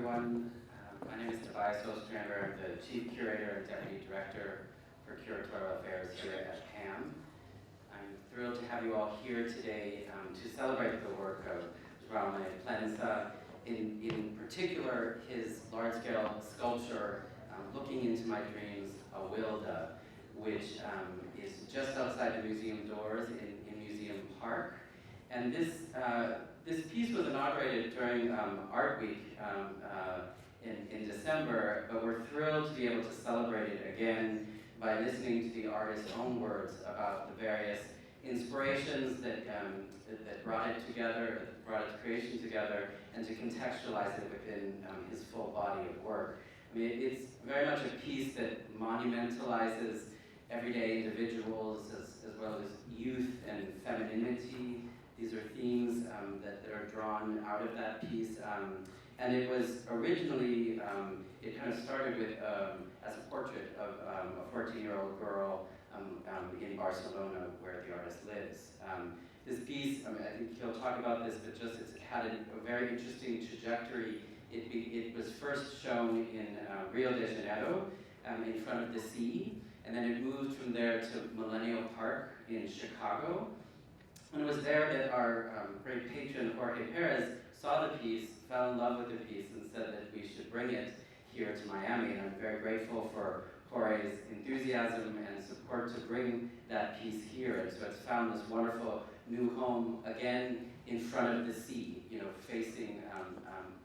everyone. My name is Tobias Ostrander. I'm the Chief Curator and Deputy Director for Curatorial Affairs here at PAM. I'm thrilled to have you all here today to celebrate the work of Jaume Plensa, in particular his large-scale sculpture, Looking Into My Dreams, Awilda, which is just outside the museum doors in Museum Park. And this piece was inaugurated during Art Week in December, but we're thrilled to be able to celebrate it again by listening to the artist's own words about the various inspirations that brought it together, that brought its creation together, and to contextualize it within his full body of work. I mean, it's very much a piece that monumentalizes everyday individuals as well as youth and femininity. These are themes that are drawn out of that piece. And it was originally, it kind of started with, as a portrait of a 14-year-old girl in Barcelona where the artist lives. This piece, I think he'll talk about this, but just it's had a very interesting trajectory. It was first shown in Rio de Janeiro, in front of the sea, and then it moved from there to Millennium Park in Chicago. And it was there that our great patron, Jordi Pérez, saw the piece, fell in love with the piece, and said that we should bring it here to Miami. And I'm very grateful for Jordi's enthusiasm and support to bring that piece here. And so it's found this wonderful new home, again, in front of the sea, facing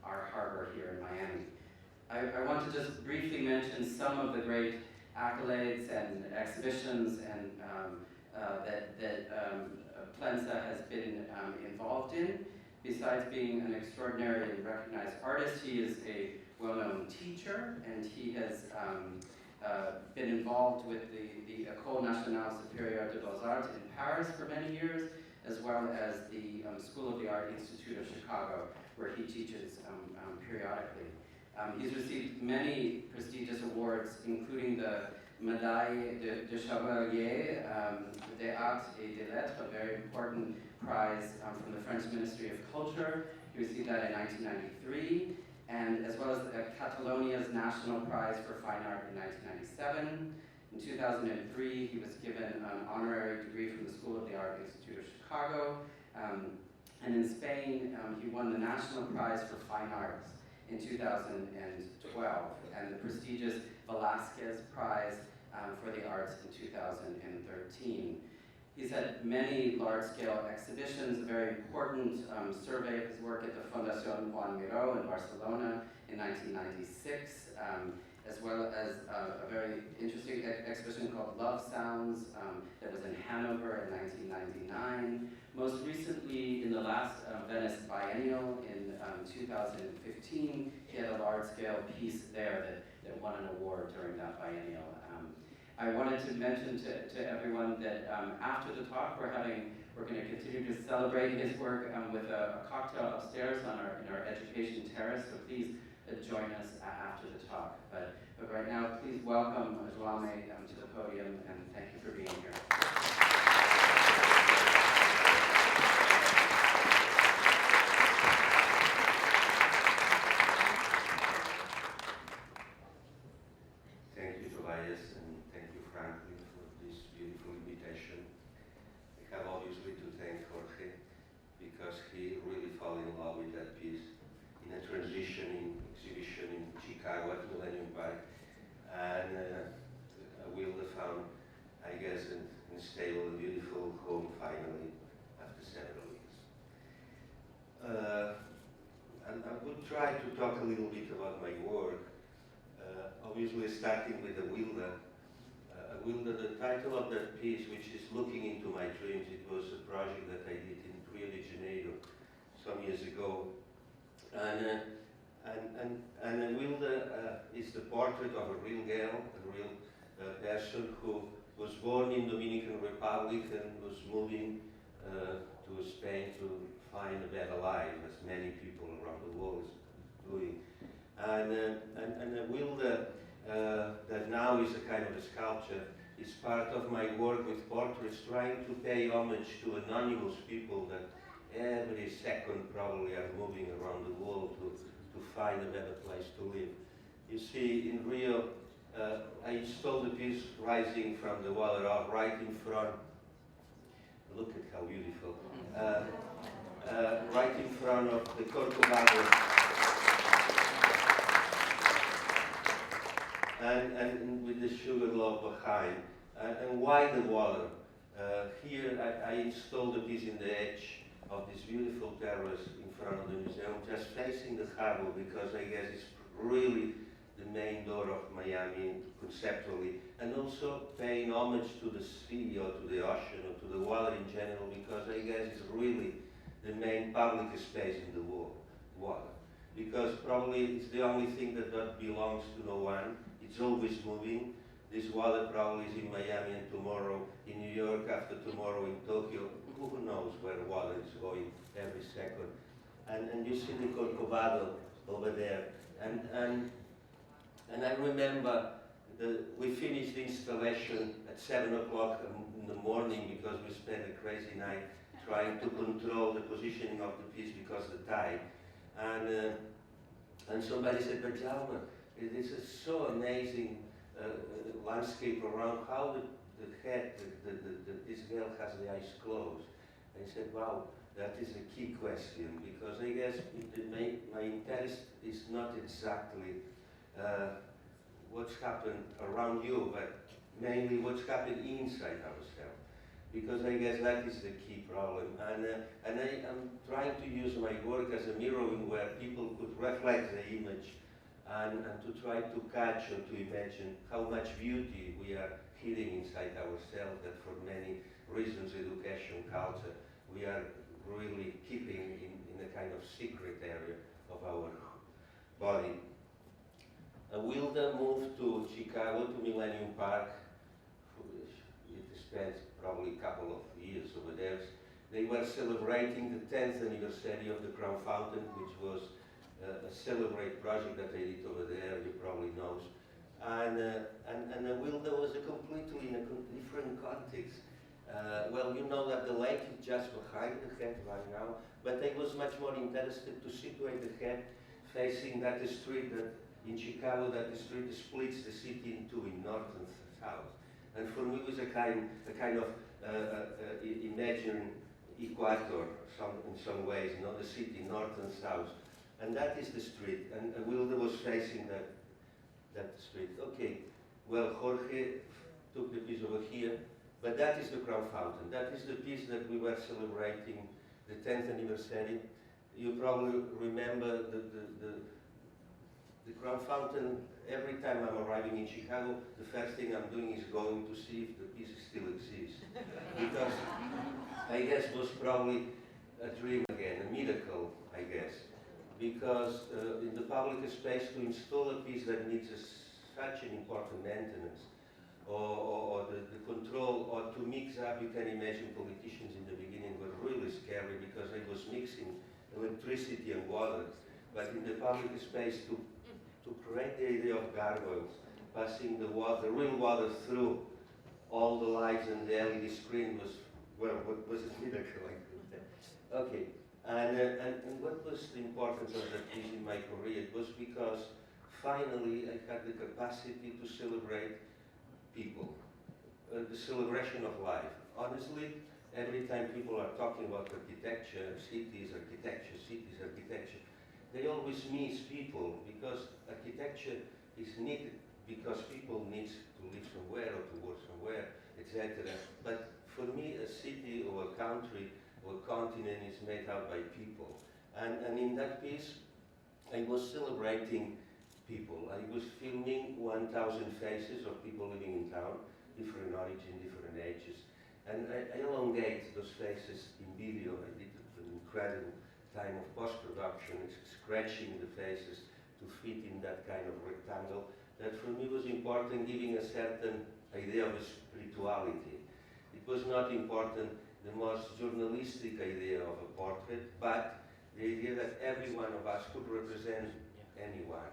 our harbor here in Miami. I want to just briefly mention some of the great accolades and exhibitions and that Plensa has been involved in. Besides being an extraordinary and recognized artist, he is a well-known teacher, and he has been involved with the École Nationale Supérieure des Beaux-Arts in Paris for many years, as well as the School of the Art Institute of Chicago, where he teaches periodically. He's received many prestigious awards, including the Médaille de Chevalier des Arts et des Lettres, a very important prize from the French Ministry of Culture. He received that in 1993, and as well as Catalonia's National Prize for Fine Art in 1997. In 2003, he was given an honorary degree from the School of the Art Institute of Chicago. And in Spain, he won the National Prize for Fine Arts in 2012, and the prestigious Velázquez Prize for the Arts in 2013. He's had many large-scale exhibitions, a very important survey of his work at the Fundación Juan Miró in Barcelona in 1996, as well as a very interesting exhibition called Love Sounds that was in Hanover in 1999. Most recently, in the last Venice Biennial in 2015, he had a large-scale piece there that won an award during that biennial. I wanted to mention to everyone that after the talk, we're going to continue to celebrate his work with a cocktail upstairs in our education terrace. So please join us after the talk. But right now, please welcome Jaume to the podium, and thank you for being here. Thank you, Tobias, and thank you, Franklin, for this beautiful invitation. I have obviously to thank Jorge because he really fell in love with that piece in a transitioning exhibition in Chicago at Millennium Park, and Awilda found, I guess, a stable and beautiful home finally after several years. And I would try to talk a little bit about my work. Obviously, starting with Awilda. Awilda, the title of that piece, which is Looking Into My Dreams, it was a project that I did in Rio de Janeiro some years ago. And Awilda is the portrait of a real girl, a real person who was born in Dominican Republic and was moving to Spain to find a better life, as many people around the world is doing. And Awilda, that now is a kind of a sculpture, is part of my work with portraits, trying to pay homage to anonymous people that every second probably are moving around the world to find a better place to live. You see, in Rio, I installed a piece rising from the water right in front. Look at how beautiful. Right in front of the Corcovado. And with the sugar loaf behind. And why the water? Here I installed a piece in the edge of this beautiful terrace in front of the museum, just facing the harbor, because I guess it's really the main door of Miami conceptually, and also paying homage to the sea or to the ocean or to the water in general, because I guess it's really the main public space in the world, water. Because probably it's the only thing that belongs to no one. It's always moving. This water probably is in Miami and tomorrow in New York, after tomorrow in Tokyo. Who knows where water is going every second. And you see the Corcovado over there. And I remember we finished the installation at 7 o'clock in the morning, because we spent a crazy night trying to control the positioning of the piece because of the tide. And somebody said, but Jaume, this is so amazing landscape around, how the head, this girl has the eyes closed. And I said, wow, that is a key question, because I guess my interest is not exactly what's happened around you, but mainly what's happened inside ourselves. Because I guess that is the key problem. And I am trying to use my work as a mirroring where people could reflect the image and to try to catch or to imagine how much beauty we are hiding inside ourselves, that for many reasons, education, culture, we are really keeping in a kind of secret area of our body. Awilda moved to Chicago, to Millennium Park. It spent probably a couple of years over there. They were celebrating the 10th anniversary of the Crown Fountain, which was a celebrate project that they did over there, you probably know. And Awilda was completely in a different context. Well, you know that the lake is just behind the head right now, but I was much more interested to situate the head facing that street that in Chicago, that the street splits the city in two, in north and south. And for me it was a kind of imaginary equator in some ways, you know, the city north and south. And that is the street, and Awilda was facing that street. Okay, well, Jorge took the piece over here, but that is the Crown Fountain. That is the piece that we were celebrating the 10th anniversary. You probably remember the Crown Fountain. Every time I'm arriving in Chicago, the first thing I'm doing is going to see if the piece still exists. Because I guess it was probably a dream again, a miracle, I guess. Because in the public space, to install a piece that needs such an important maintenance, or the control, or to mix up, you can imagine politicians in the beginning were really scary, because they was mixing electricity and water. But in the public space, to create the idea of gargoyles, passing the water, the real water through all the lights and the LED screen was, well, was a miracle. Okay. And what was the importance of that piece in my career? It was because finally I had the capacity to celebrate people, the celebration of life. Honestly, every time people are talking about architecture, cities, they always miss people, because architecture is needed because people need to live somewhere or to work somewhere, etc. But for me, a city or a country or continent is made out by people. And in that piece, I was celebrating people. I was filming 1,000 faces of people living in town, different origin, different ages. And I elongate those faces in video. I did an incredible time of post-production, scratching the faces to fit in that kind of rectangle. That for me was important, giving a certain idea of spirituality. It was not important the most journalistic idea of a portrait, but the idea that every one of us could represent anyone.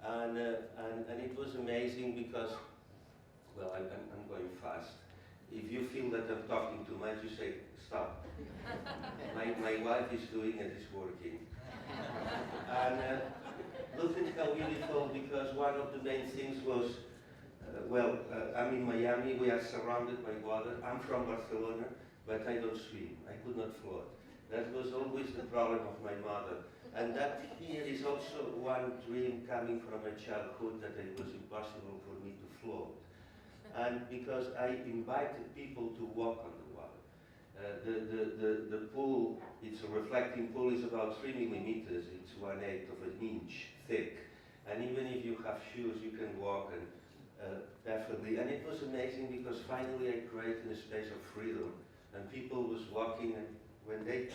And it was amazing because, well, I'm going fast. if you feel that I'm talking too much, you say, stop. My wife is doing it, it's working. And look at how beautiful, because one of the main things was, I'm in Miami, we are surrounded by water. I'm from Barcelona, but I don't swim. I could not float. That was always the problem of my mother. And that here is also one dream coming from my childhood, that it was impossible for me to float. And because I invited people to walk on the water. The pool, it's a reflecting pool, is about 3 millimeters. It's 1/8 of an inch thick. And even if you have shoes, you can walk and perfectly. And it was amazing because finally I created a space of freedom. And people was walking, and when they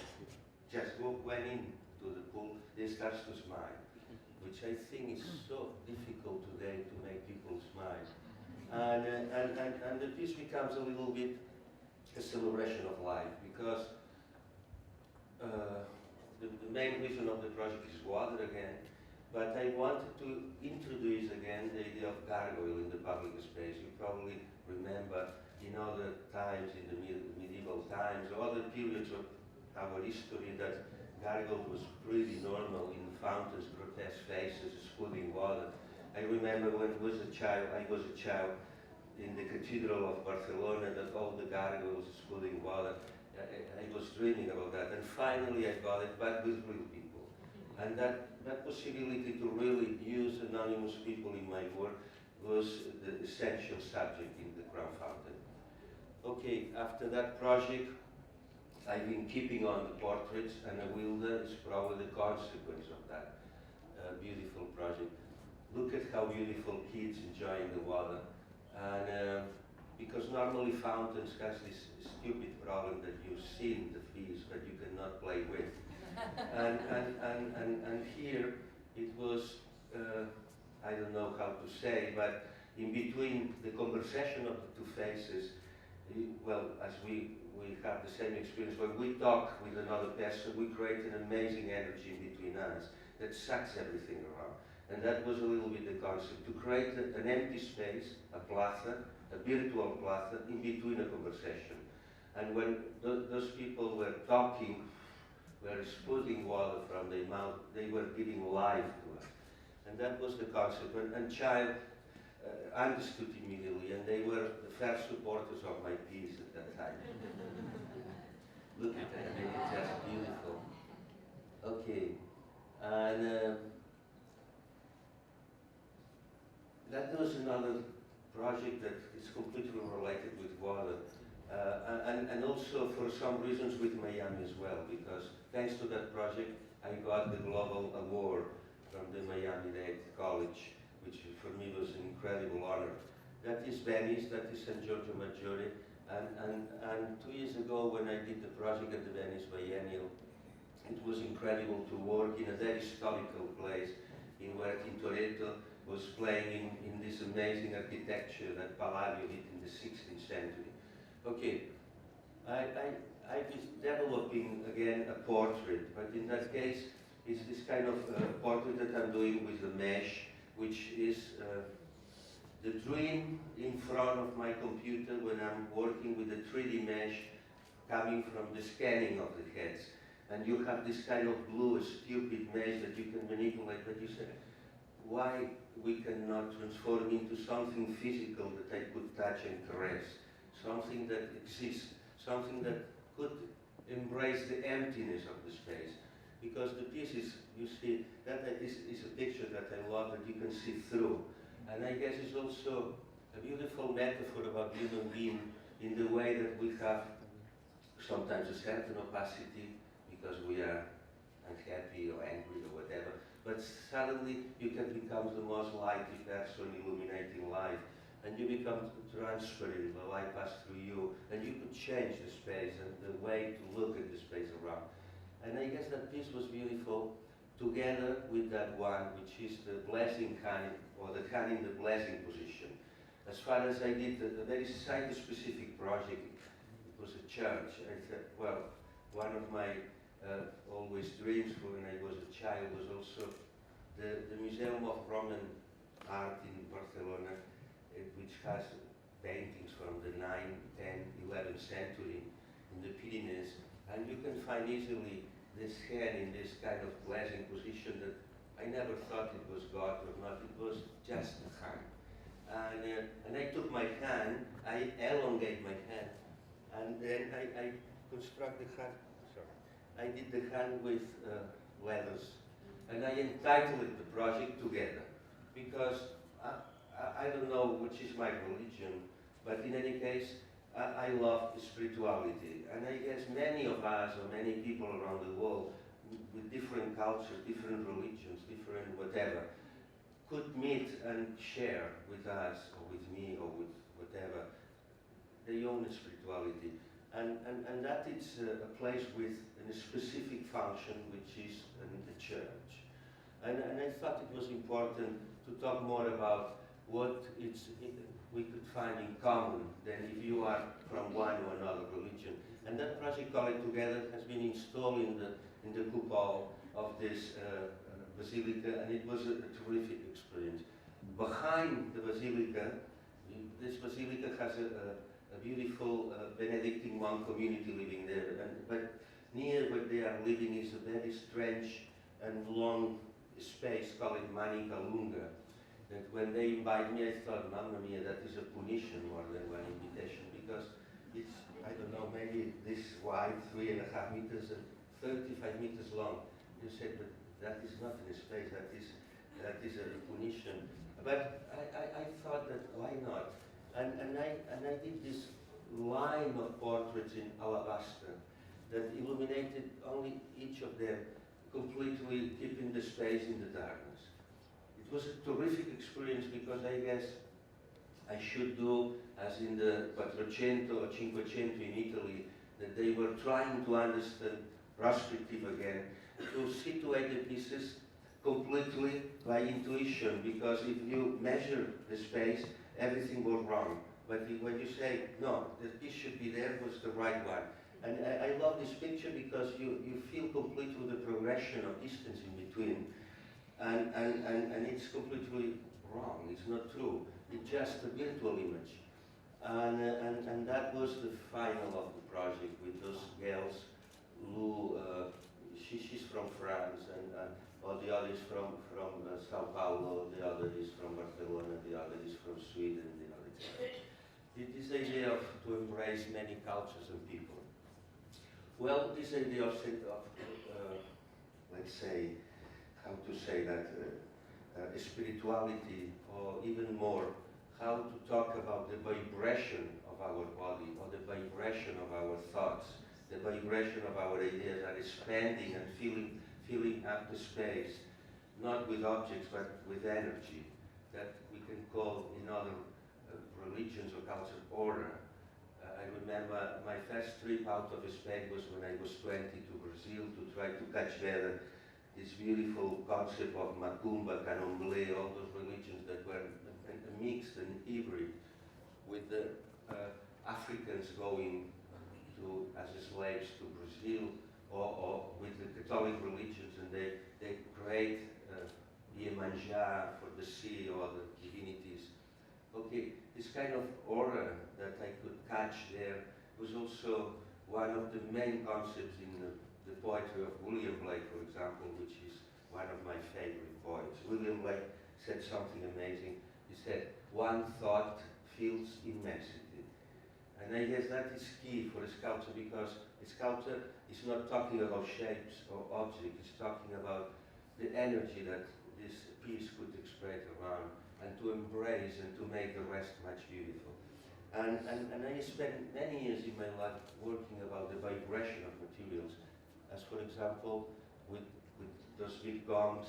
just went into the pool, they start to smile, which I think is so difficult today to make people smile. And the piece becomes a little bit a celebration of life, because the main reason of the project is water again, but I wanted to introduce again the idea of gargoyle in the public space. You probably remember in other times, in the medieval times, or other periods of our history, that gargoyle was pretty normal in fountains, grotesque faces, spouting water. I remember when I was a child in the Cathedral of Barcelona, that all the gargoyles spouting water. I was dreaming about that, and finally I got it, but with real people. And that possibility to really use anonymous people in my work was the essential subject in the Crown Fountain. Okay, after that project, I've been keeping on the portraits, and Awilda is probably the consequence of that beautiful project. Look at how beautiful kids enjoying the water. And because normally fountains has this stupid problem that you see the fish, but you cannot play with. And here it was, I don't know how to say, but in between the conversation of the two faces, as we have the same experience, when we talk with another person, we create an amazing energy in between us that sucks everything around. And that was a little bit the concept, to create an empty space, a plaza, a virtual plaza, in between a conversation. And when those people were talking, were spouting water from their mouth, they were giving life to us. And that was the concept. And child understood immediately, and they were the first supporters of my piece at that time. Look at that, it's just beautiful. Okay, and that was another project that is completely related with water, and also for some reasons with Miami as well, because thanks to that project, I got the Global Award from the Miami-Dade College, which for me was an incredible honor. That is Venice, that is St. Giorgio Maggiore, and 2 years ago when I did the project at the Venice Biennial, it was incredible to work in a very historical place in where Tintoretto was playing in this amazing architecture that Palladio did in the 16th century. Okay, I was developing again a portrait, but in that case, it's this kind of portrait that I'm doing with the mesh, which is the dream in front of my computer when I'm working with the 3D mesh coming from the scanning of the heads. And you have this kind of blue, stupid mesh that you can manipulate, but you say, why we cannot transform into something physical that I could touch and caress, something that exists, something that could embrace the emptiness of the space. Because the piece is, you see, that is a picture that I love, that you can see through. And I guess it's also a beautiful metaphor about human being in the way that we have sometimes a certain opacity because we are unhappy or angry or whatever. But suddenly you can become the most lighty person illuminating life. And you become transparent, the light passes through you, and you could change the space and the way to look at the space around. And I guess that piece was beautiful, together with that one, which is the blessing hand, or the hand in the blessing position. As far as I did a very site-specific project, it was a church. I said, well, one of my always dreams when I was a child was also the Museum of Roman Art in Barcelona, which has paintings from the 9th, 10th, 11th century in the Pyrenees, and you can find easily this hand in this kind of blessing position that I never thought it was God or not, it was just a hand. And I took my hand, I elongate my hand, and then I construct the hand, sorry, I did the hand with leathers, and I entitled the project Together, because I don't know which is my religion, but in any case, I love spirituality, and I guess many of us, or many people around the world, with different cultures, different religions, different whatever, could meet and share with us, or with me, or with whatever, their own spirituality. And that is a place with a specific function, which is the church. And I thought it was important to talk more about what we could find in common than if you are from one or another religion. And that project, Call It Together, has been installed in the cupola of this basilica, and it was a terrific experience. Behind the basilica, this basilica has a beautiful Benedictine monk community living there, but near where they are living is a very strange and long space called Manica Lunga. That when they invite me, I thought, Mamma mia, that is a punition more than one invitation, because it's, I don't know, maybe this wide, 3.5 meters and 35 meters long. You said, but that is not in a space, that is a punition. But I thought that why not? And I did this line of portraits in alabaster that illuminated only each of them, completely keeping the space in the darkness. It was a terrific experience, because I guess I should do as in the Quattrocento or Cinquecento in Italy, that they were trying to understand perspective again, to situate the pieces completely by intuition, because if you measure the space, everything goes wrong. But when you say, no, the piece should be there, was the right one. And I love this picture because you feel completely the progression of distance in between. And it's completely wrong, it's not true. It's just a virtual image. And that was the final of the project with those girls who, she's from France, or the other is from Sao Paulo, the other is from Barcelona, the other is from Sweden, the other is this idea of to embrace many cultures and people. Well, this idea of let's say, how to say that, spirituality, or even more, how to talk about the vibration of our body, or the vibration of our thoughts, the vibration of our ideas are expanding and filling up the space, not with objects, but with energy, that we can call in other religions or culture order. I remember my first trip out of Spain was when I was 20 to Brazil to try to catch better this beautiful concept of Macumba, Candomblé, all those religions that were mixed and hybrid with the Africans going to as slaves to Brazil, or with the Catholic religions, and they create Lemanjá for the sea or the divinities. Okay, this kind of aura that I could catch there was also one of the main concepts in the poetry of William Blake, for example, which is one of my favorite poets. William Blake said something amazing. He said, "One thought fills immensity." And I guess that is key for a sculpture, because a sculpture is not talking about shapes or objects, it's talking about the energy that this piece could express around, and to embrace and to make the rest much beautiful. And I spent many years in my life working about the vibration of materials, as for example, with those big gongs.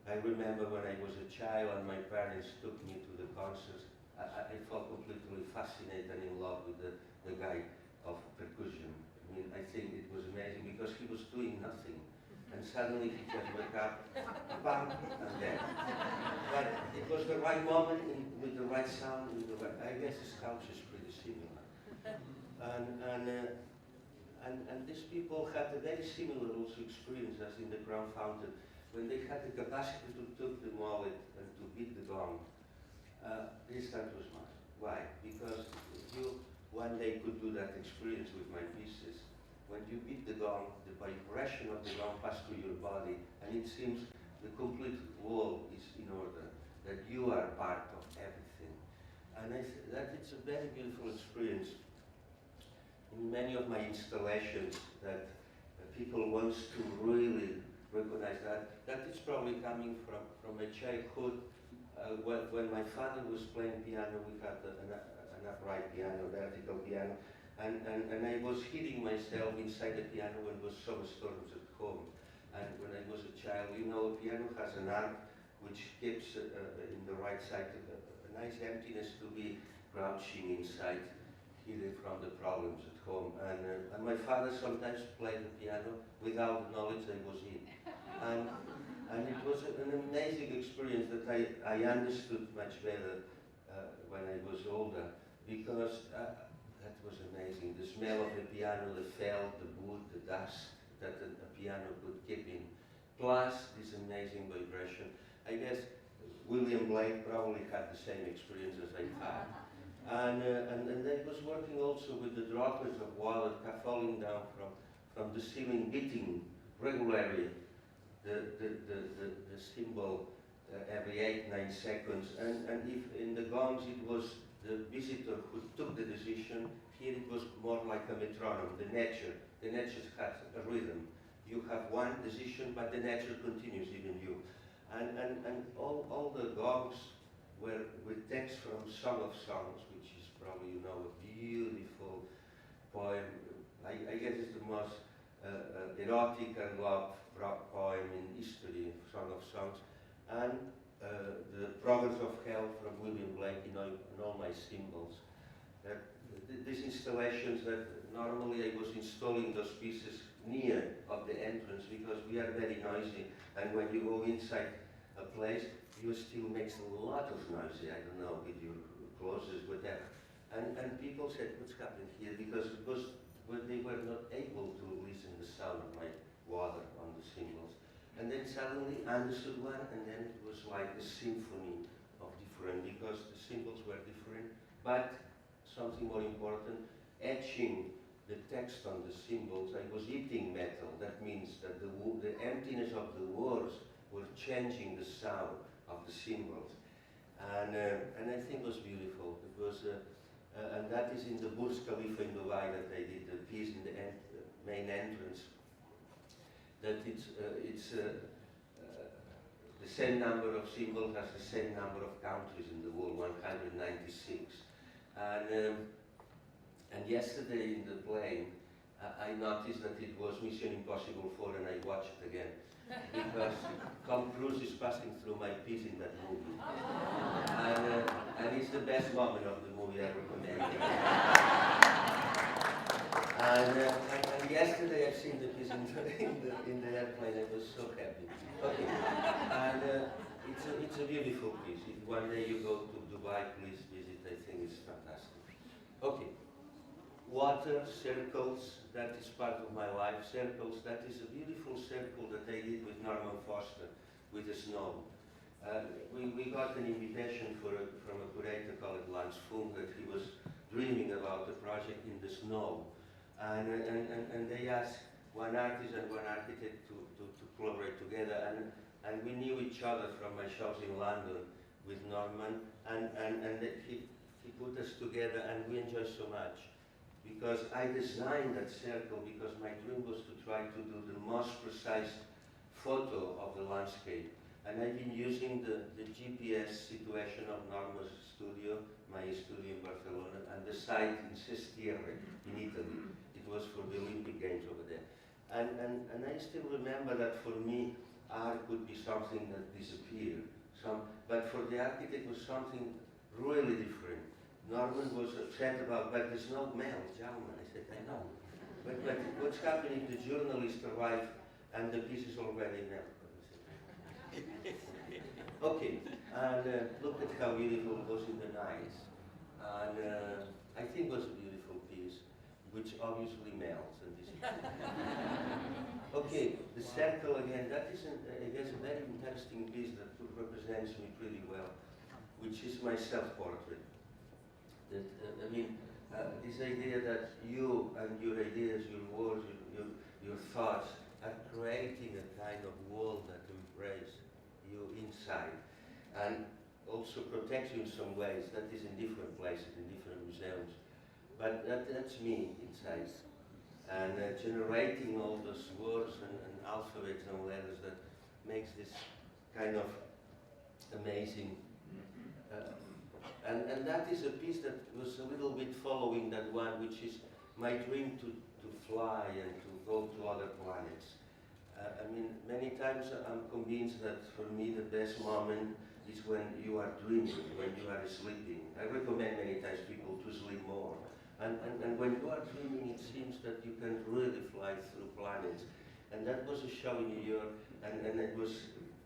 I remember when I was a child and my parents took me to the concerts, I felt completely fascinated and in love with the guy of percussion. I mean, I think it was amazing because he was doing nothing. And suddenly he just wake up, bam, and then. But it was the right moment with the right sound. I guess the sculpture is pretty similar. And these people had a very similar also experience as in the Crown Fountain, when they had the capacity to take the mallet and to beat the gong. This time was mine. Why? Because if you one day could do that experience with my pieces. When you beat the gong, the vibration of the gong passes through your body, and it seems the complete world is in order, that you are part of everything. And that it's a very beautiful experience. In many of my installations, that people want to really recognize that it's probably coming from a childhood. When my father was playing piano, we had an upright piano, vertical piano, and I was hitting myself inside the piano when there was storms at home. And when I was a child, you know, a piano has an arc which keeps in the right side a nice emptiness to be crouching inside, hidden from the problems at home. And my father sometimes played the piano without the knowledge I was in. And it was an amazing experience that I understood much better when I was older, because that was amazing. The smell of the piano, the felt, the wood, the dust that a piano could keep in, plus this amazing vibration. I guess William Blake probably had the same experience as I had. And I was working also with the droplets of water falling down from the ceiling, beating regularly the cymbal every 8-9 seconds. And if in the gongs it was the visitor who took the decision, here it was more like a metronome, the nature. The nature has a rhythm. You have one decision, but the nature continues, even you. And all the gongs were with text from Song of Songs, which is probably, you know, a beautiful poem. I guess it's the most erotic and love poem in history, Song of Songs. And the Prophets of Hell from William Blake in all my symbols. These installations that normally I was installing those pieces near of the entrance because we are very noisy, and when you go inside a place, you still makes a lot of noise, I don't know, with your clothes, whatever. And people said, what's happening here? Because they were not able to listen to the sound of my water on the cymbals. And then suddenly understood one, and then it was like a symphony of different, because the cymbals were different, but something more important, etching the text on the cymbals. I was eating metal. That means that the emptiness of the words were changing the sound of the cymbals. And I think it was beautiful. It was, and that is in the Burj Khalifa in Dubai that I did the piece in the main entrance. That it's the same number of symbols as the same number of countries in the world, 196. And yesterday in the plane, I noticed that it was Mission Impossible 4, and I watched it again. Because Tom Cruise is passing through my piece in that movie. And it's the best moment of the movie, I recommend it. And yesterday I've seen the piece in the airplane, I was so happy. Okay. And it's a beautiful piece. If one day you go to Dubai, please visit, I think it's fantastic. Okay. Water, circles, that is part of my life. Circles, that is a beautiful circle that I did with Norman Foster, with the snow. We got an invitation from a curator called Lance Fung, that he was dreaming about the project in the snow. And they asked one artist and one architect to collaborate together. And we knew each other from my shows in London with Norman. And he put us together, and we enjoyed so much. Because I designed that circle because my dream was to try to do the most precise photo of the landscape. And I've been using the GPS situation of Norma's studio, my studio in Barcelona, and the site in Sestiere in Italy. It was for the Olympic Games over there. And I still remember that for me, art could be something that disappeared. But for the architect, it was something really different. Norman was upset about, but there's no mail, Jaume. I said, I know. But what's happening if the journalist arrives and the piece is already mailed? Okay, and look at how beautiful it was in the night. And I think it was a beautiful piece, which obviously melts. And this okay, the circle again, that is, I guess, a very interesting piece that represents me pretty well, which is my self-portrait. I mean, This idea that you and your ideas, your words, your thoughts are creating a kind of world that embraces you inside and also protects you in some ways. That is in different places, in different museums. But that's me inside. And generating all those words and alphabets and letters that makes this kind of amazing. And that is a piece that was a little bit following that one, which is my dream to fly and to go to other planets. I mean, many times I'm convinced that for me the best moment is when you are dreaming, when you are sleeping. I recommend many times people to sleep more. And when you are dreaming, it seems that you can really fly through planets. And that was a show in New York, and it was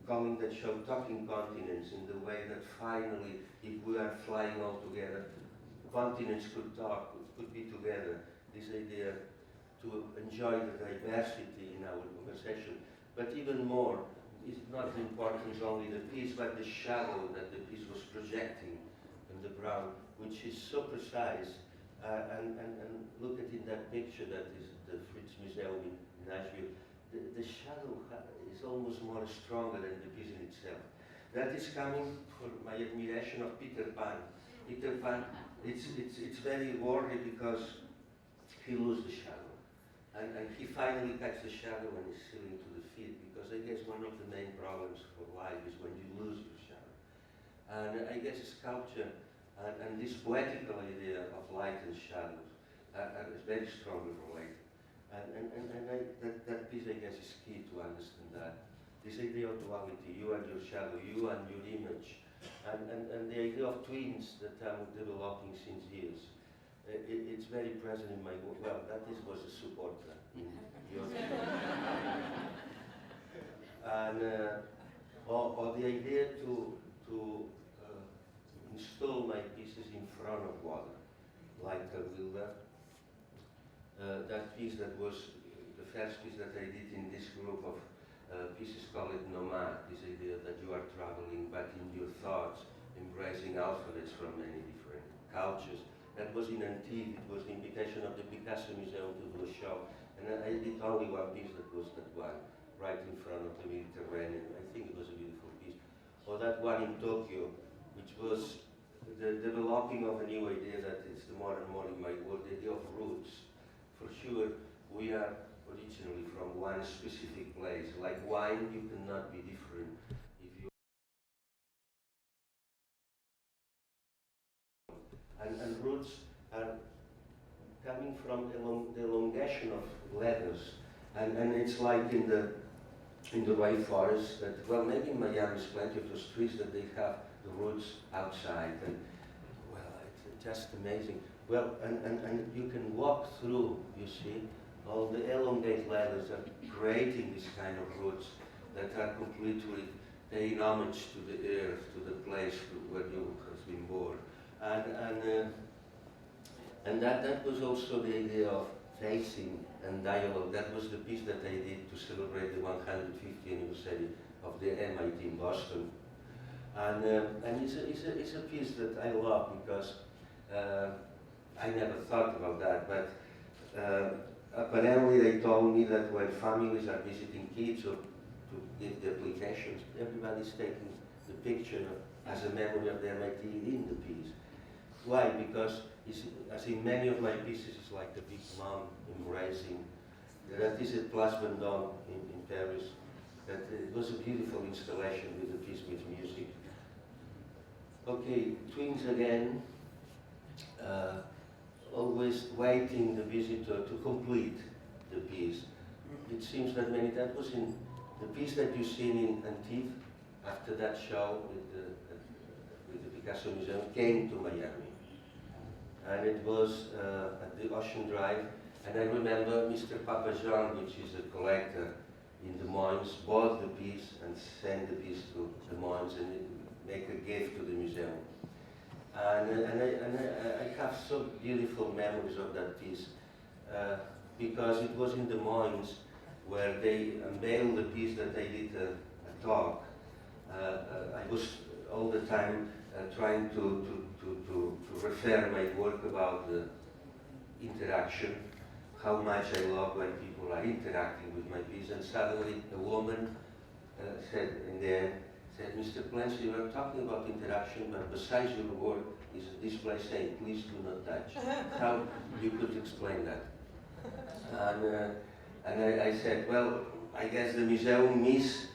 calling that show Talking Continents, in the way that finally, if we are flying all together, continents could talk, could be together. This idea to enjoy the diversity in our conversation. But even more, it's not important only the piece, but the shadow that the piece was projecting on the ground, which is so precise. And look at in that picture that is the Fritz Museum in Nashville. The shadow is almost more stronger than the piece in itself. That is coming from my admiration of Peter Pan. Peter Pan, it's very worried because he loses the shadow. And he finally catches the shadow and is sailing to the feet, because I guess one of the main problems for life is when you lose your shadow. And I guess sculpture and this poetical idea of light and shadows are very strongly related. That piece, I guess, is key to understand that. This idea of duality, you and your shadow, you and your image, and the idea of twins that I'm developing since years. It's very present in my work. Well, that was a supporter in Llotja. And or the idea to install my pieces in front of water, like Awilda. That piece that was the first piece that I did in this group of pieces called nomad, this idea that you are traveling but in your thoughts, embracing alphabets from many different cultures. That was in Antibes. It was the invitation of the Picasso Museum to do a show. And I did only one piece that was that one, right in front of the Mediterranean. I think it was a beautiful piece. Or that one in Tokyo, which was the developing of a new idea that is more and more in my work, the idea of roots. For sure, we are originally from one specific place. Like wine, you cannot be different if you. And roots are coming from the elongation of leathers, and it's like in the rainforest that, well, maybe in Miami there's plenty of those trees that they have the roots outside, and well, it's just amazing. Well, and you can walk through, you see, all the elongated ladders are creating this kind of roots that are completely paying homage to the earth, to the place where you have been born. And that was also the idea of facing and dialogue. That was the piece that I did to celebrate the 150th anniversary of the MIT in Boston. And it's a piece that I love because I never thought about that, but apparently they told me that when families are visiting kids or to give the applications, everybody's taking the picture as a memory of the MIT in the piece. Why? Because as in many of my pieces, it's like the big mom embracing. That is at Place Vendôme in Paris. That it was a beautiful installation with the piece with music. Okay, twins again. Always waiting the visitor to complete the piece. It seems that many times was in the piece that you've seen in Antibes after that show with the Picasso Museum came to Miami. And it was at the Ocean Drive, and I remember Mr. Papajean, which is a collector in Des Moines, bought the piece and sent the piece to Des Moines and make a gift to the museum. And I have so beautiful memories of that piece because it was in Des Moines where they mailed the piece that I did a talk. I was all the time trying to refer my work about interaction, how much I love when people are interacting with my piece. And suddenly a woman said in the end, said, Mr. Plensa, you are talking about interaction, but besides your word is a display saying, please do not touch. How you could explain that? And I said, well, I guess the museum missed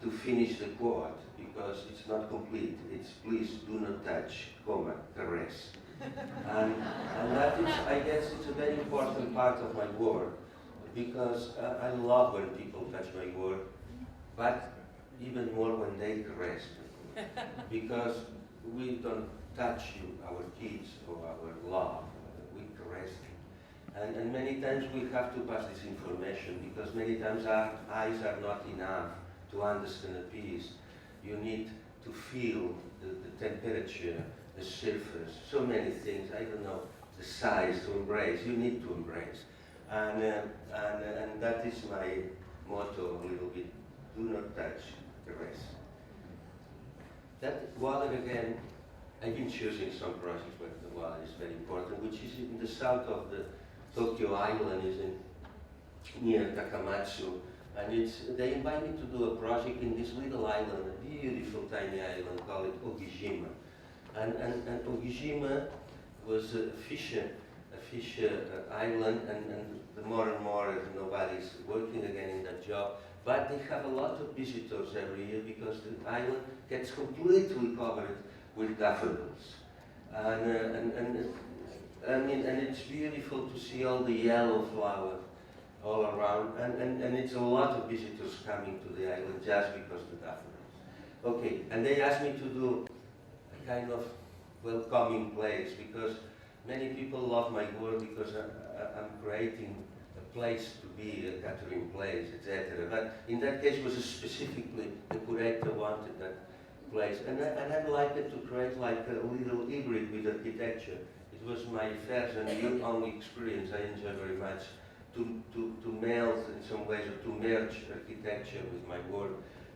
to finish the quote because it's not complete. It's please do not touch, comma, the rest. And that is, I guess it's a very important part of my work because I love when people touch my work, but even more when they caress me. Because we don't touch our kids or our love, we caress them. And many times we have to pass this information because many times our eyes are not enough to understand a piece. You need to feel the temperature, the surface, so many things, I don't know, the size to embrace, you need to embrace. And that is my motto a little bit, do not touch the rest. That water again, I've been choosing some projects where the water is very important, which is in the south of the Tokyo Island, is near Takamatsu. And they invite me to do a project in this little island, a beautiful tiny island called Ogishima. And Ogishima was a fish island, and the more and more nobody's working again in that job. But they have a lot of visitors every year because the island gets completely covered with daffodils. And it's beautiful to see all the yellow flowers all around, and it's a lot of visitors coming to the island just because of the daffodils. Okay, and they asked me to do a kind of welcoming place because many people love my work because I'm creating a place to be, a gathering place, etc. But in that case, was specifically the curator wanted that place, and I'd like it to create like a little hybrid with architecture. It was my first and only experience I enjoy very much. To meld in some ways or to merge architecture with my work.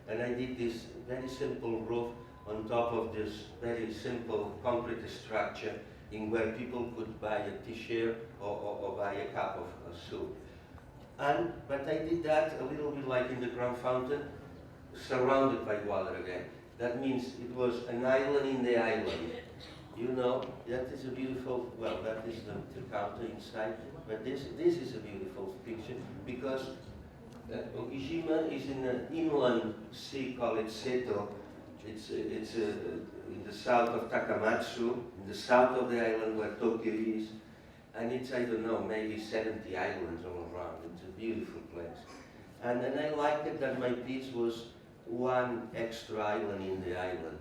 And I did this very simple roof on top of this very simple concrete structure in where people could buy a t-shirt or buy a cup of soup. But I did that a little bit like in the Grand Fountain, surrounded by water again. That means it was an island in the island. You know, that is a beautiful, well, that is the counter inside, but this is a beautiful picture because Ogishima is in an inland sea called Seto. It's in the south of Takamatsu, in the south of the island where Tokyo is, and it's, I don't know, maybe 70 islands all around. It's a beautiful place. And I like it that my piece was one extra island in the island.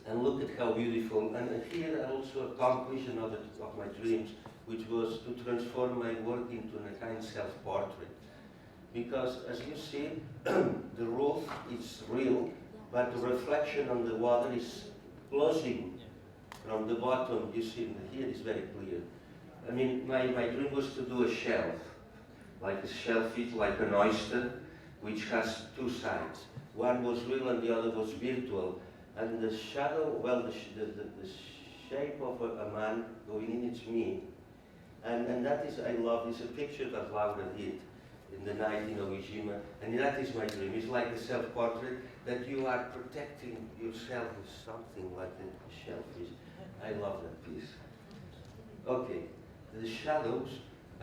And look at how beautiful. And here I also accomplished another of my dreams, which was to transform my work into a kind of self-portrait. Because as you see, the roof is real, but the reflection on the water is closing from the bottom. You see, here is very clear. I mean, my dream was to do a shelf, like a shellfish, like an oyster, which has two sides. One was real and the other was virtual. And the shadow, well, the shape of a man going in, it's me. And that is, I love, it's a picture that Laura did in the night in Ogishima. And that is my dream. It's like a self-portrait that you are protecting yourself with something like a shellfish. I love that piece. Okay, the shadows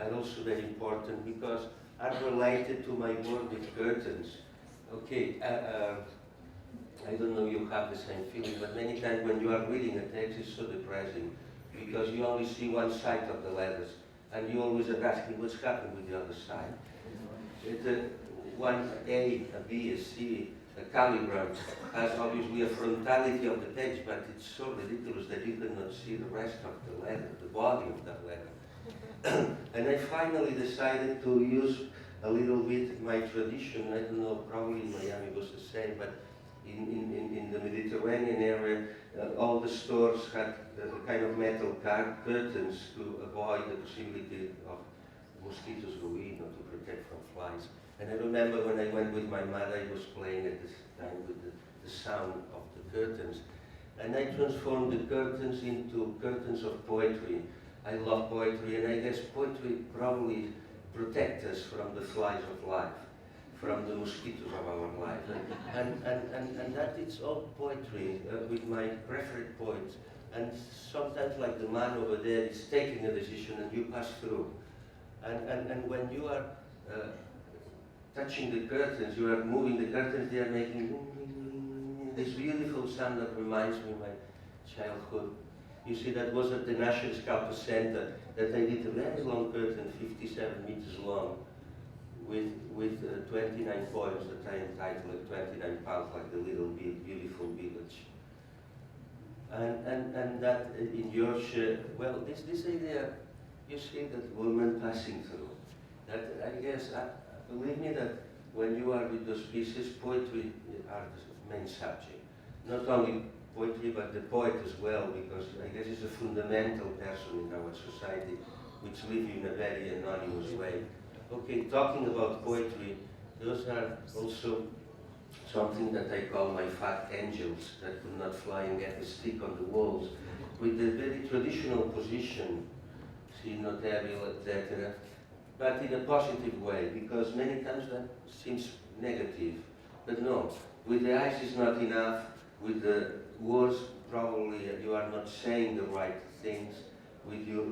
are also very important because are related to my work with curtains. Okay, I don't know if you have the same feeling, but many times when you are reading a text, it's so depressing because you only see one side of the letters and you always are asking what's happening with the other side. One A, a B, a C, a calligram has obviously a frontality of the page, but it's so ridiculous that you cannot see the rest of the letter, the body of that letter. And I finally decided to use a little bit my tradition. I don't know, probably in Miami it was the same, but in the Mediterranean area, all the stores had kind of metal curtains to avoid the possibility of mosquitoes going in or to protect from flies. And I remember when I went with my mother, I was playing at this time with the sound of the curtains. and I transformed the curtains into curtains of poetry. I love poetry, and I guess poetry probably protects us from the flies of life, from the mosquitoes of our life. And that it's all poetry with my preferred poets. And sometimes, like the man over there is taking a decision and you pass through. And when you are touching the curtains, you are moving the curtains, they are making this beautiful sound that reminds me of my childhood. You see, that was at the National Sculpture Center that I did a very long curtain, 57 meters long, with 29 poems that I entitled 29 Pounds, like the little beautiful village. And that in Yorkshire, well, this idea, you see that woman passing through. That I guess, believe me that when you are with those pieces, poetry are the main subject. Not only poetry, but the poet as well, because I guess it's a fundamental person in our society, which live in a very anonymous way. Okay, talking about poetry, those are also something that I call my fat angels that could not fly and get a stick on the walls, with a very traditional position, see, notarial, etc., but in a positive way, because many times that seems negative. But no, with the eyes is not enough, with the words probably you are not saying the right things, with your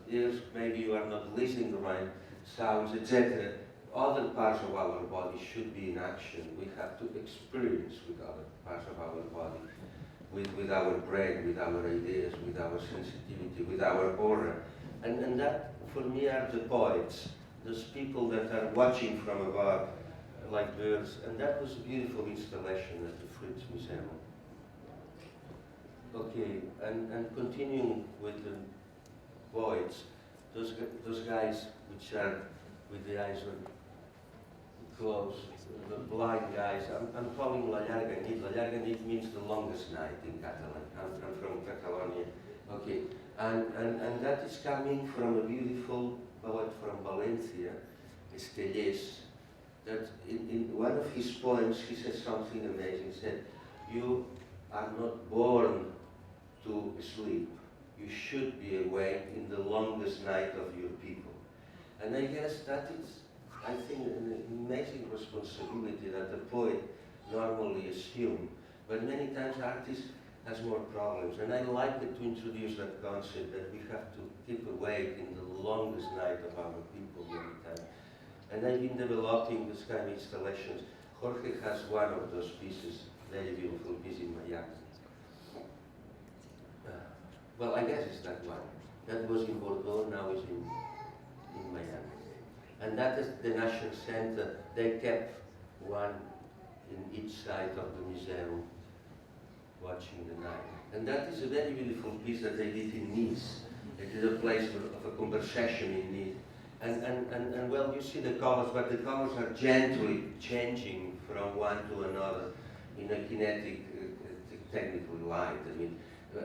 ears maybe you are not listening the right sounds, etc. Other parts of our body should be in action. We have to experience with other parts of our body, with our brain, with our ideas, with our sensitivity, with our aura. And that, for me, are the poets, those people that are watching from above, like birds. And that was a beautiful installation at the Fritz Museum. Okay, and continuing with the poets, those guys which are with the eyes closed, the blind guys, I'm calling La Llarga Nit. La Llarga Nit means the longest night in Catalan. I'm from Catalonia. Okay, and that is coming from a beautiful poet from Valencia, Estellés, that in one of his poems he says something amazing. He said, "You are not born to sleep. You should be awake in the longest night of your people." And I guess that is, I think, an amazing responsibility that the poet normally assumes. But many times artists has more problems. And I like it to introduce that concept that we have to keep awake in the longest night of our people many times. And I've been developing this kind of installations. Jorge has one of those pieces, very beautiful piece in Miami. Well, I guess it's that one. That was in Bordeaux, now is in Miami. And that is the National Center. They kept one in each side of the museum, watching the night. And that is a very beautiful piece that they did in Nice. It is a place of a conversation in Nice. And well, you see the colors, but the colors are gently changing from one to another in a kinetic, technical light. I mean,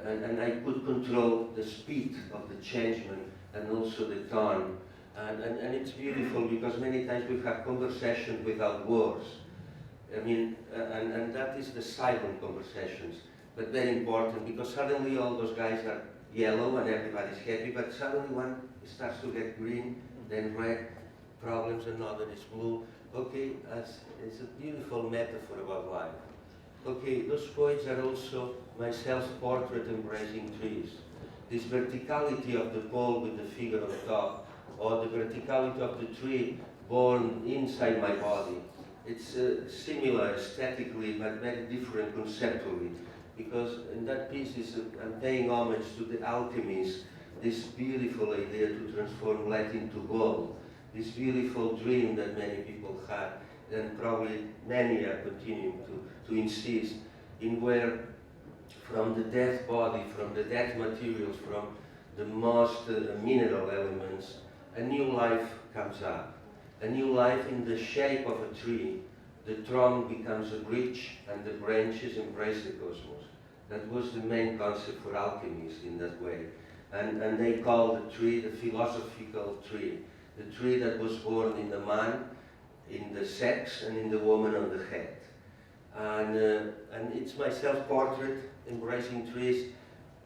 and I could control the speed of the changement and also the tone. And it's beautiful because many times we have conversations without words. I mean, and that is the silent conversations, but very important because suddenly all those guys are yellow and everybody's happy, but suddenly one starts to get green, then red, problems, another is blue. Okay, it's a beautiful metaphor about life. Okay, those poets are also my self-portrait embracing trees. This verticality of the pole with the figure on top, or the verticality of the tree born inside my body. It's similar aesthetically, but very different conceptually, because in that piece I'm paying homage to the alchemists, this beautiful idea to transform lead into gold, this beautiful dream that many people had, and probably many are continuing to insist in where from the dead body, from the dead materials, from the most mineral elements, a new life comes up. A new life in the shape of a tree. The trunk becomes a bridge and the branches embrace the cosmos. That was the main concept for alchemists in that way. And they call the tree the philosophical tree. The tree that was born in the man, in the sex, and in the woman on the head. And it's my self-portrait, embracing trees,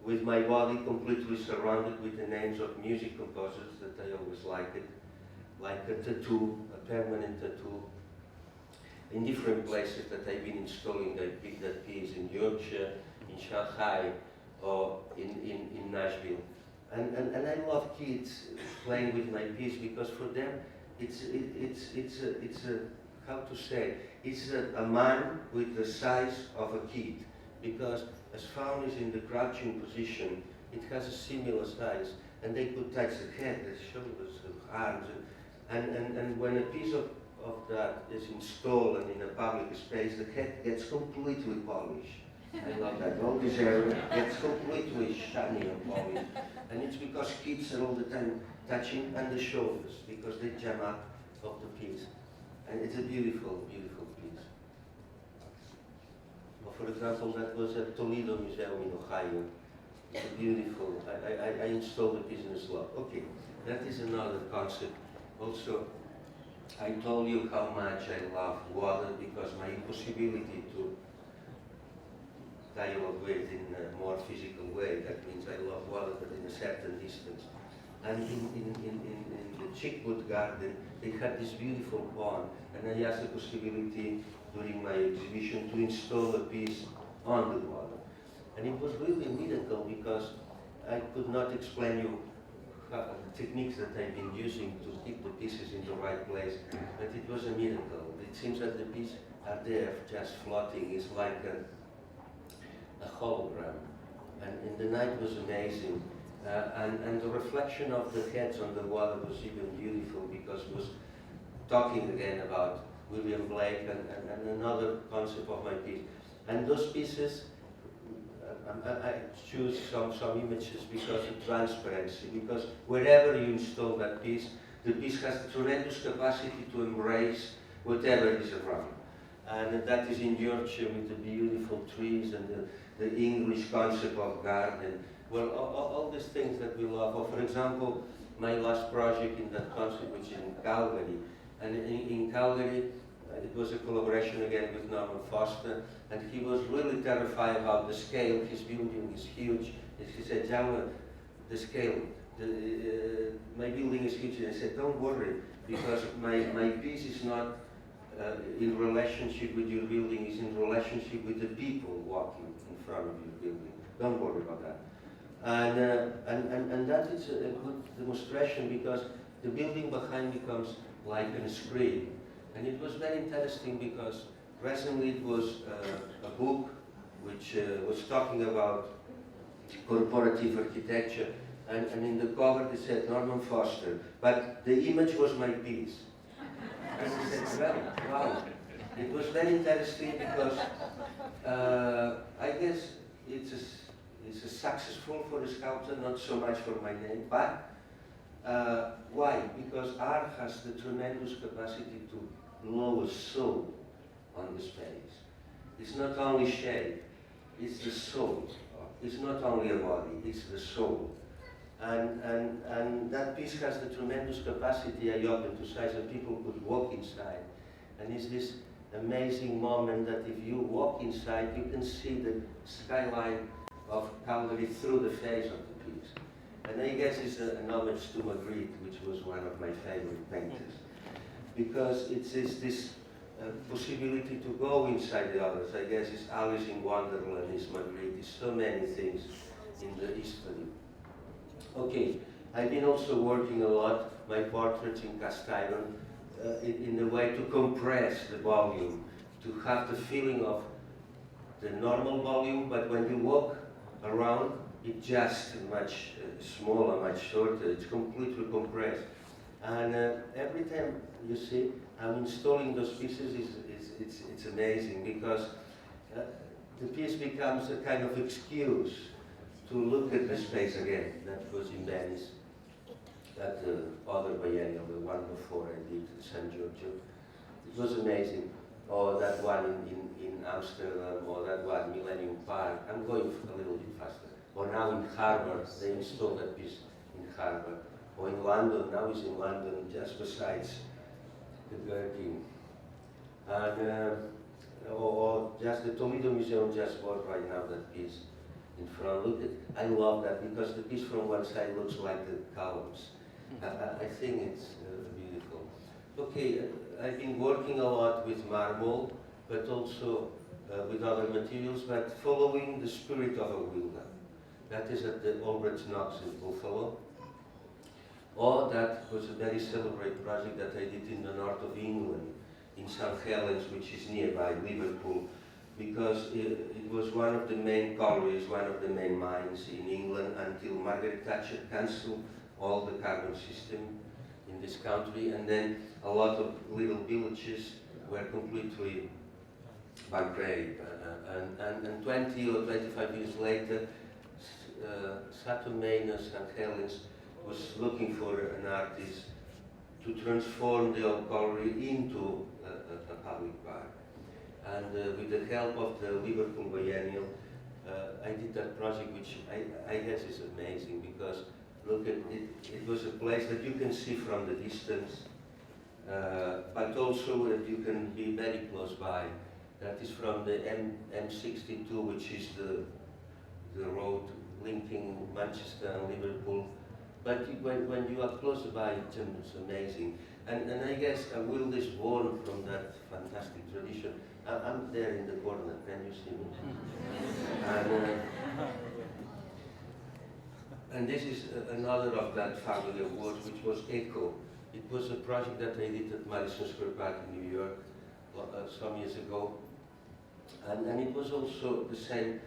with my body completely surrounded with the names of music composers that I always liked, like a tattoo, a permanent tattoo, in different places that I've been installing. I picked that piece in Llotja, in Shanghai, or in Nashville. And I love kids playing with my piece because for them it's a how to say, it's a man with the size of a kid, because as faun is in the crouching position, it has a similar size, and they could touch the head, the shoulders, the arms, and when a piece of that is installed and in a public space, the head gets completely polished. I love that. All this area gets completely shiny and polished. And it's because kids are all the time touching and the shoulders, because they jam up of the piece. And it's a beautiful, beautiful piece. Well, for example, that was at Toledo Museum in Ohio. It's a beautiful, I installed the piece in a slab. Okay, that is another concept. Also, I told you how much I love water because my impossibility to dialogue with in a more physical way, that means I love water but in a certain distance. And in the Chickwood Garden, they had this beautiful pond, and I asked the possibility during my exhibition to install a piece on the water. And it was really a miracle because I could not explain you the techniques that I've been using to keep the pieces in the right place, but it was a miracle. It seems that the pieces are there just floating. It's like a hologram. And the night was amazing. And the reflection of the heads on the water was even beautiful because it was talking again about William Blake and another concept of my piece. And those pieces, I choose some images because of transparency, because wherever you install that piece, the piece has tremendous capacity to embrace whatever is around. And that is in Yorkshire with the beautiful trees and the English concept of garden. Well, all these things that we love. Or for example, my last project in that concept, which is in Calgary. And in Calgary, it was a collaboration again with Norman Foster, and he was really terrified about the scale. His building is huge. And he said, Jaume, the scale, my building is huge. And I said, don't worry, because my piece is not in relationship with your building, it's in relationship with the people walking in front of your building. Don't worry about that. And that is a good demonstration because the building behind becomes like a screen. And it was very interesting because recently it was a book which was talking about corporative architecture, and in the cover it said Norman Foster, but the image was my piece. And I said, well, wow. It was very interesting because I guess it's a successful for a sculptor, not so much for my name, but why? Because art has the tremendous capacity to blow a soul on the space. It's not only shape, it's the soul. It's not only a body, it's the soul. And that piece has the tremendous capacity, I opened to size, that people could walk inside. And it's this amazing moment that if you walk inside, you can see the skyline of Calgary through the face of the piece. And I guess it's an homage to Magritte, which was one of my favorite painters. Because it's this possibility to go inside the others. I guess it's Alice in Wonderland, it's Magritte, it's so many things in the history. Okay, I've been also working a lot, my portraits in cast iron, in a way to compress the volume, to have the feeling of the normal volume, but when you walk around, it's just much smaller, much shorter, it's completely compressed. And every time you see, I'm installing those pieces, it's amazing because the piece becomes a kind of excuse to look at the space again. That was in Venice, that other biennial, the one before I did San Giorgio. It was amazing. Or that one in Amsterdam, or that one Millennium Park. I'm going a little bit faster. Or now in Harvard, they installed that piece in Harvard. Or in London, now it's in London, just besides the Gertie. And or just the Toledo Museum just bought right now that piece in front. Look at, I love that because the piece from one side looks like the columns. I think it's beautiful. Okay, I've been working a lot with marble, but also with other materials, but following the spirit of Awilda. That is at the Albert Knox in Buffalo. Or that was a very celebrated project that I did in the north of England, in St. Helens, which is nearby Liverpool, because it was one of the main collieries, one of the main mines in England until Margaret Thatcher cancelled all the carbon system in this country, and then a lot of little villages were completely bankrupt. And 20 or 25 years later, Saturn St. Helens was looking for an artist to transform the old colliery into a public park. And with the help of the Liverpool Biennial, I did that project, which I guess is amazing because look at it, it was a place that you can see from the distance, but also that you can be very close by. That is from the M62, which is the road linking Manchester and Liverpool. But when you are close by, it's amazing. And I guess Awilda is born from that fantastic tradition. I'm there in the corner, can you see me? And this is another of that family of works, which was Echo. It was a project that I did at Madison Square Park in New York some years ago. And it was also the same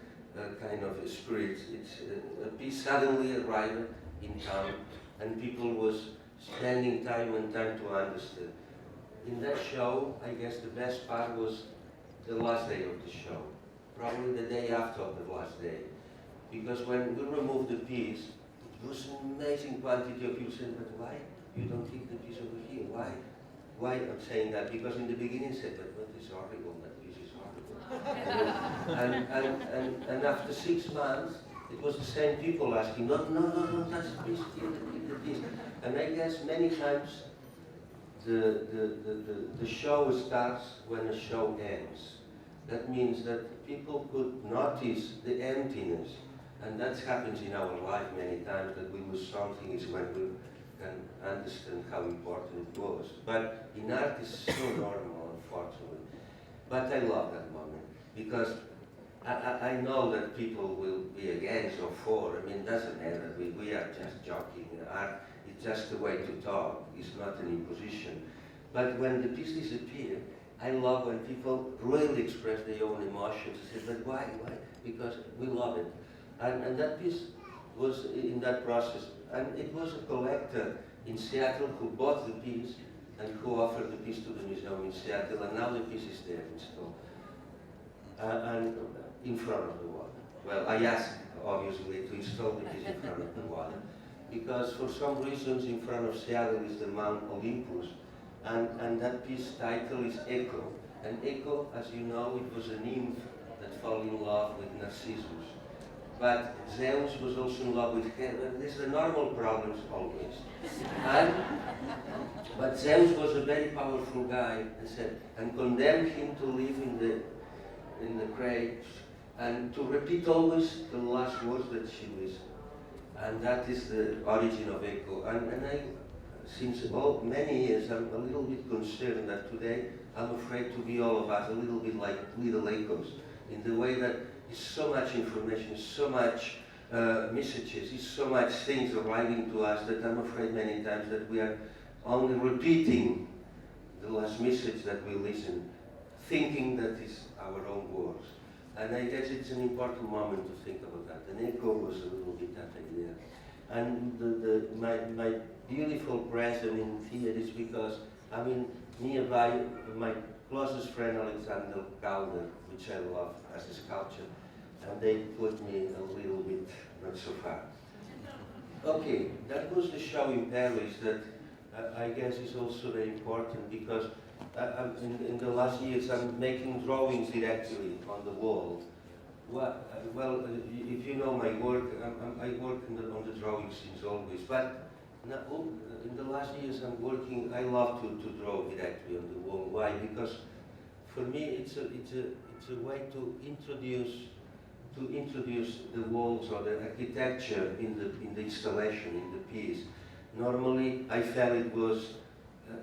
kind of spirit. It's a piece suddenly arrived in town, and people was spending time and time to understand. In that show, I guess the best part was the last day of the show, probably the day after the last day. Because when we removed the piece, it was an amazing quantity of people saying, but why you don't keep the piece over here? Why? Why I'm saying that? Because in the beginning I said, but it's horrible, that piece is horrible. and after 6 months, it was the same people asking, no, that's the piece, keep the piece. And I guess many times the show starts when a show ends. That means that people could notice the emptiness. And that happens in our life many times, that we lose something is when we can understand how important it was. But in art it's so normal, unfortunately. But I love that moment, because I know that people will be against or for. I mean, it doesn't matter. We are just joking. Art is just a way to talk. It's not an imposition. But when the piece disappears, I love when people really express their own emotions. They say, but why? Because we love it. And that piece was in that process. And it was a collector in Seattle who bought the piece and who offered the piece to the museum in Seattle. And now the piece is there installed. And in front of the water. Well, I asked, obviously, to install the piece in front of the water. Because for some reasons, in front of Seattle is the Mount Olympus. And that piece title is Echo. And Echo, as you know, it was a nymph that fell in love with Narcissus. But Zeus was also in love with her. These are normal problems always. But Zeus was a very powerful guy and condemned him to live in the graves and to repeat always the last words that she listened. And that is the origin of Echo. And I, since many years, I'm a little bit concerned that today I'm afraid to be all of us a little bit like little echoes, in the way that it's so much information, so much messages, it's so much things arriving to us that I'm afraid many times that we are only repeating the last message that we listen, thinking that is our own words. And I guess it's an important moment to think about that. And Echo was a little bit that idea. And my beautiful present in here is because, I mean, nearby, my closest friend Alexander Calder, which I love as a sculpture, and they put me a little bit not so far. Okay, that was the show in Paris that I guess is also very important because in the last years I'm making drawings directly on the wall. Well, if you know my work, I work on the drawings since always, but now, in the last years I'm working, I love to draw directly on the wall. Why? Because for me, it's a way to introduce the walls or the architecture in the installation, in the piece. Normally, I felt it was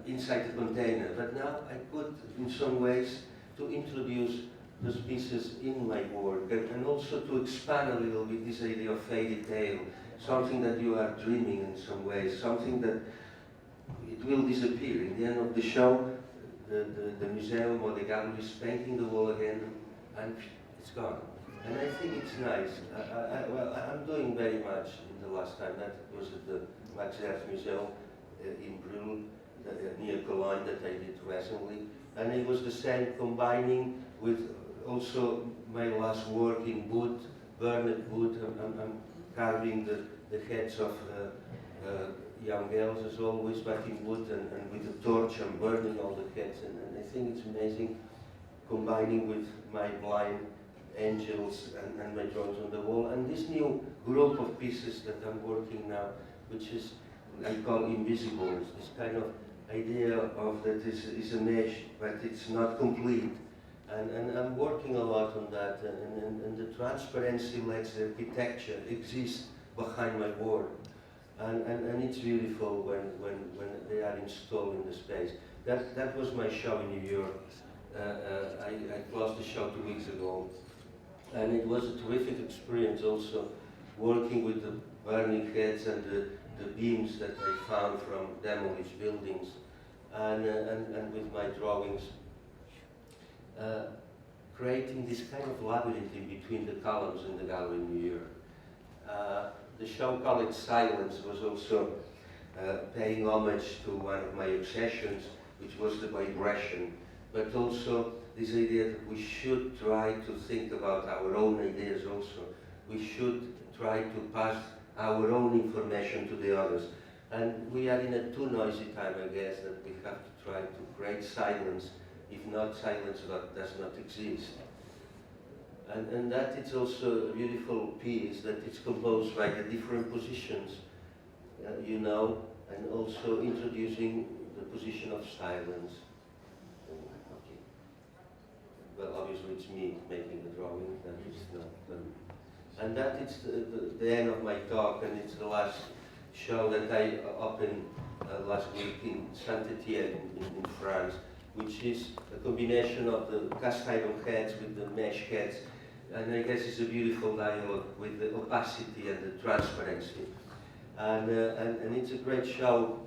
inside the container, but now I could, in some ways, to introduce those pieces in my work, and also to expand a little bit this idea of fairy tale, something that you are dreaming in some ways, something that it will disappear. In the end of the show, the museum or the gallery is painting the wall again, and it's gone. And I think it's nice. I'm doing very much in the last time. That was at the Pérez Art Museum in Bruges, near Cologne, that I did recently. And it was the same, combining with also my last work in wood, burned wood. I'm carving the heads of young girls as always, but in wood, and with a torch I'm burning all the heads. And I think it's amazing, combining with my blind angels and my drawings on the wall. And this new group of pieces that I'm working now, which is, I call invisibles, this kind of idea of that is a mesh, but it's not complete. And I'm working a lot on that, and the transparency lets the architecture exist behind my work. And it's beautiful when they are installed in the space. That was my show in New York. I closed the show 2 weeks ago. And it was a terrific experience also, working with the burning heads and the beams that I found from demolished buildings, and with my drawings, creating this kind of labyrinth in between the columns in the gallery in New York. The show called Silence was also paying homage to one of my obsessions, which was the vibration, but also this idea that we should try to think about our own ideas also. We should try to pass our own information to the others. And we are in a too noisy time, I guess, that we have to try to create silence. If not, silence does not exist. And that is also a beautiful piece that is composed by the different positions, you know, and also introducing the position of silence. Okay. Well, obviously it's me making the drawing, that is not and that is the end of my talk, and it's the last show that I opened last week in Sant in France, which is a combination of the cast iron heads with the mesh heads. And I guess it's a beautiful dialogue with the opacity and the transparency. And it's a great show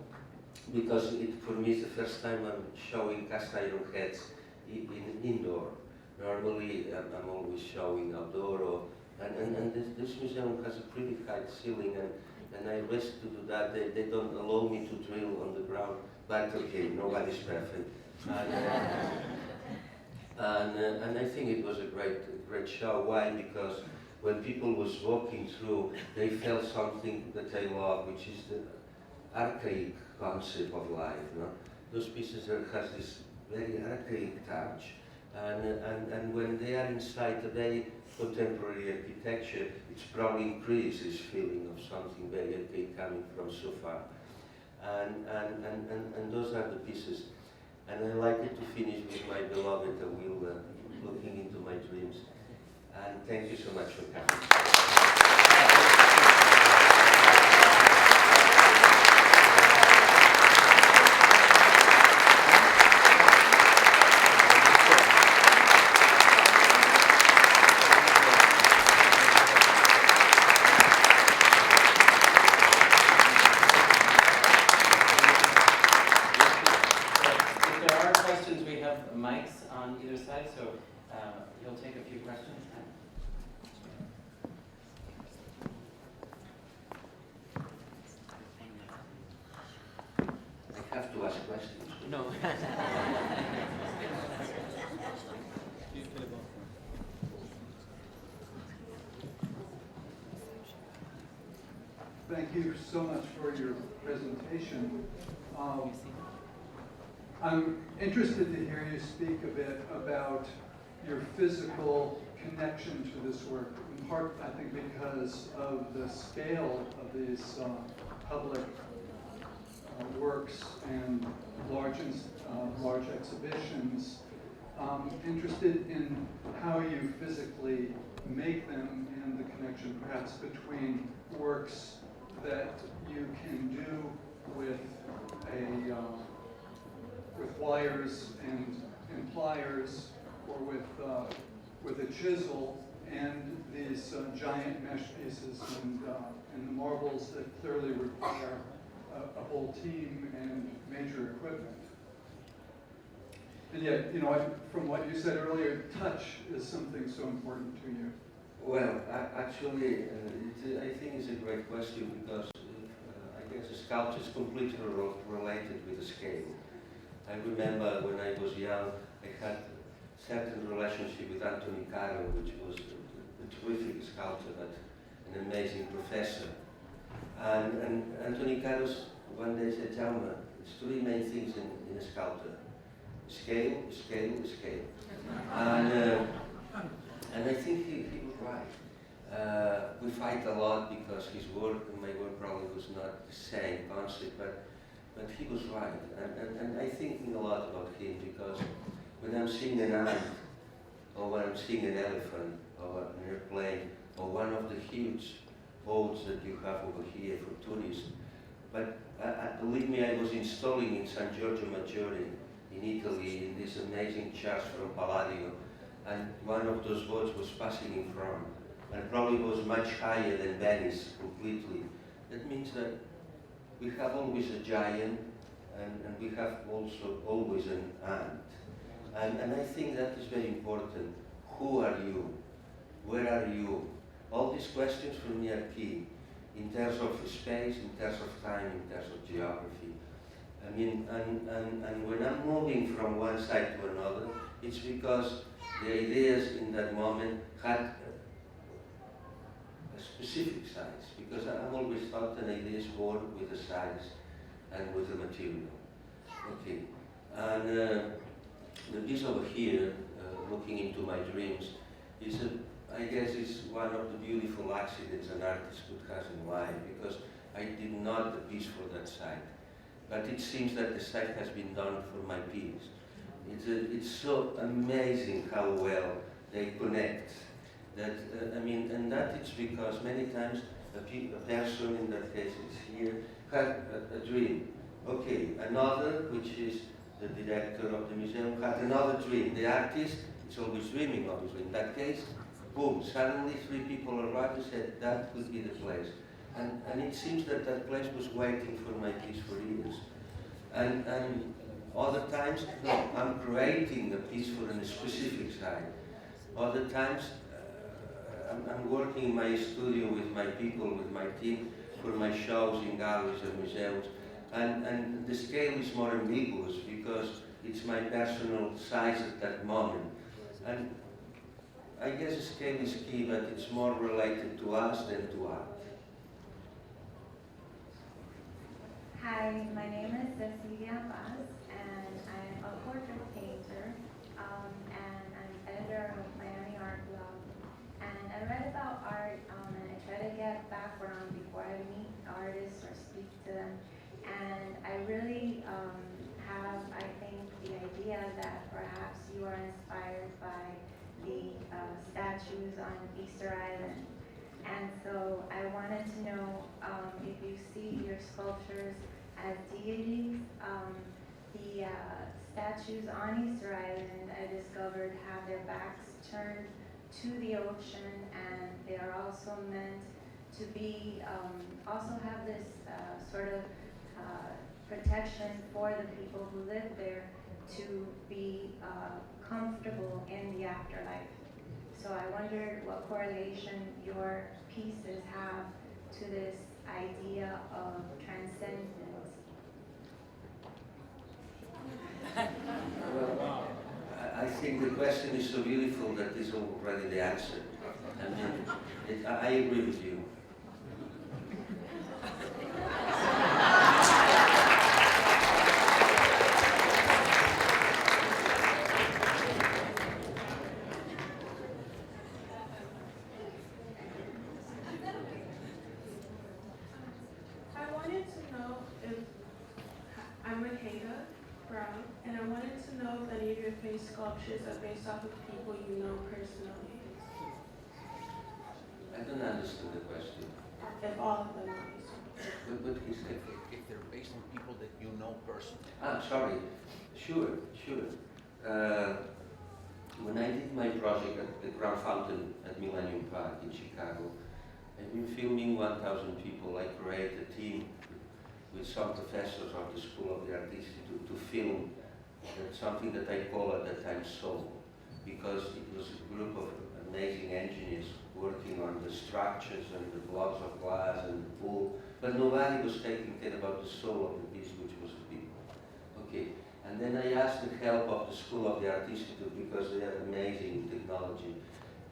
because for me it's the first time I'm showing cast iron heads in indoor. Normally I'm always showing outdoor. And this museum has a pretty high ceiling, and I risk to do that. They don't allow me to drill on the ground, but okay, nobody's perfect. And I think it was a great show. Why? Because when people was walking through, they felt something that I love, which is the archaic concept of life. No? Those pieces has this very archaic touch, and when they are inside a very contemporary architecture, it's probably increased this feeling of something very archaic coming from so far. And those are the pieces. And I like it to finish with my beloved Awilda, looking into my dreams. And thank you so much for coming. Mics on either side, so you'll take a few questions. I have to ask questions. No. Thank you so much for your presentation. I'm interested to hear you speak a bit about your physical connection to this work, in part, I think, because of the scale of these public works and large exhibitions. interested in how you physically make them and the connection perhaps between works that you can do with wires and pliers, or with a chisel, and these giant mesh pieces and the marbles that clearly require a whole team and major equipment. And yet, you know, from what you said earlier, touch is something so important to you. Well, actually, I think it's a great question because I guess sculpture is completely related with the scale. I remember when I was young, I had a certain relationship with Anthony Caro, which was a terrific sculptor, but an amazing professor. And Anthony Caro one day said, Jaume, there's three main things in a sculptor. Scale, scale, scale. And I think he was right. We fight a lot because his work and my work probably was not the same concept, but he was right. And I think a lot about him because when I'm seeing an ant, or when I'm seeing an elephant, or an airplane, or one of the huge boats that you have over here for tourists, but believe me, I was installing in San Giorgio Maggiore in Italy in this amazing church from Palladio, and one of those boats was passing in front, and probably was much higher than Venice completely. That means that we have always a giant, and we have also always an ant. And I think that is very important. Who are you? Where are you? All these questions for me are key, in terms of space, in terms of time, in terms of geography. I mean, and when I'm moving from one side to another, it's because the ideas in that moment had a specific size, because I'm always thought an idea is born with the size and with the material. Okay, and the piece over here, looking into my dreams, is I guess is one of the beautiful accidents an artist could have in life, because I did not the piece for that site. But it seems that the site has been done for my piece. It's so amazing how well they connect. That I mean, and that it's because many times a person, in that case it's here, had a dream. Okay, another, which is the director of the museum, had another dream. The artist is always dreaming, obviously. In that case, boom, suddenly three people arrived and said, that could be the place. And it seems that that place was waiting for my piece for years. And other times, no, I'm creating a piece for a specific site. Other times, I'm working in my studio with my people, with my team, for my shows in galleries and museums. And the scale is more ambiguous because it's my personal size at that moment. And I guess scale is key, but it's more related to us than to art. Hi, my name is Cecilia Paz, and I'm a portrait painter, and I'm editor of Miami Art Blog. And I read about art, and I try to get background before I meet artists or speak to them. And I really have, I think, the idea that perhaps you are inspired by the statues on Easter Island. And so I wanted to know if you see your sculptures as deities. The statues on Easter Island, I discovered, have their backs turned to the ocean, and they are also meant to be, also have this sort of protection for the people who live there to be comfortable in the afterlife. So I wondered what correlation your pieces have to this idea of transcendence. Well, I think the question is so beautiful that is already the answer. I mean, I agree with you. background, and I wanted to know if any of your face sculptures are based off of people you know personally. I don't understand the question. If all of them are based on. What he said? If they're based on people that you know personally. Ah, sorry. Sure. When I did my project at the Grand Fountain at Millennium Park in Chicago, I've been filming 1,000 people. I created a team with some professors of the School of the Art Institute to film something that I call at that time soul, because it was a group of amazing engineers working on the structures and the blocks of glass and the pool, but nobody was taking care about the soul of the piece, which was the people. Okay, and then I asked the help of the School of the Art Institute, because they have amazing technology,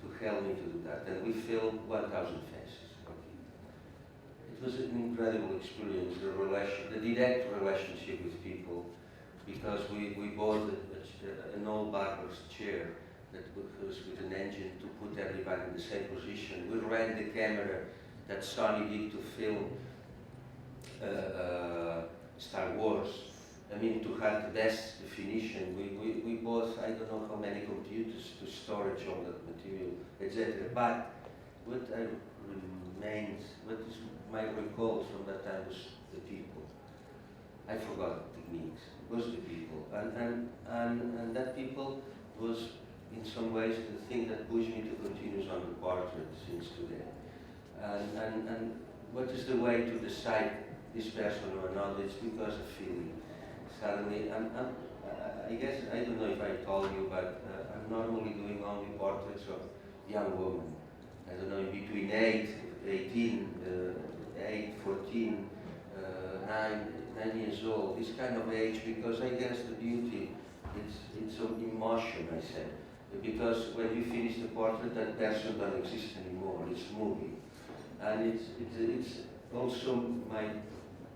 to help me to do that, and we filmed 1,000 faces. Okay. It was an incredible experience, the direct relationship with people, because we bought an old barber's chair that was with an engine to put everybody in the same position. We ran the camera that Sony did to film Star Wars. I mean, to have the best definition. We bought, I don't know how many computers to storage all that material, etc. But what is my recall from that time was the people. I forgot the techniques. It was the people, and that people was in some ways the thing that pushed me to continue on the portrait since today. And what is the way to decide this person or not? It's because of feeling. Suddenly, I guess, I don't know if I told you, but I'm normally doing only portraits of young women. I don't know, between 14, 9 years old, this kind of age, because I guess the beauty, it's of emotion, I said. Because when you finish the portrait, that person doesn't exist anymore, it's moving. And it's also my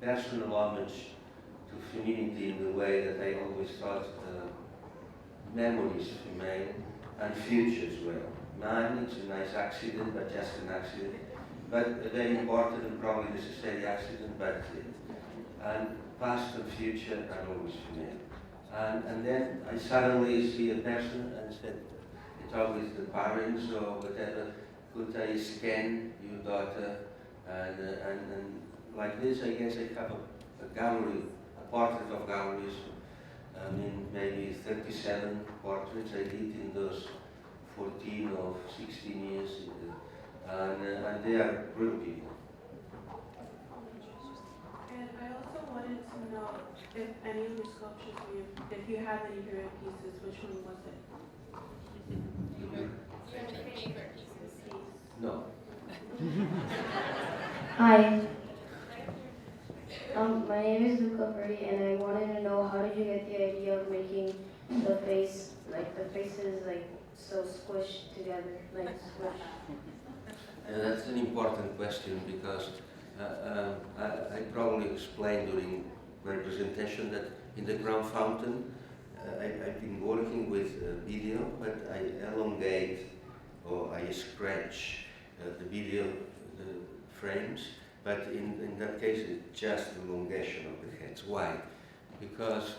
personal homage to femininity in the way that I always thought memory is female and future as well. Man, it's a nice accident, but just an accident. But a very important and probably necessary accident, but and past and future are always female. And then I suddenly see a person and said, it's always the parents or whatever, could I scan your daughter? And like this, I guess I have a gallery, a portrait of galleries. I mean, maybe 37 portraits I did in those 14 or 16 years. And they are real people. And I also wanted to know if any of your sculptures, if you have any favorite pieces, which one was it? Favorite pieces? No. Hi. My name is Luca Furry, and I wanted to know, how did you get the idea of making the face, like the faces, like so squished together, like squished? That's an important question, because I probably explained during my presentation that in the Grand Fountain I've been working with video, but I elongate or I scratch the video frames, but in that case it's just elongation of the heads. Why? Because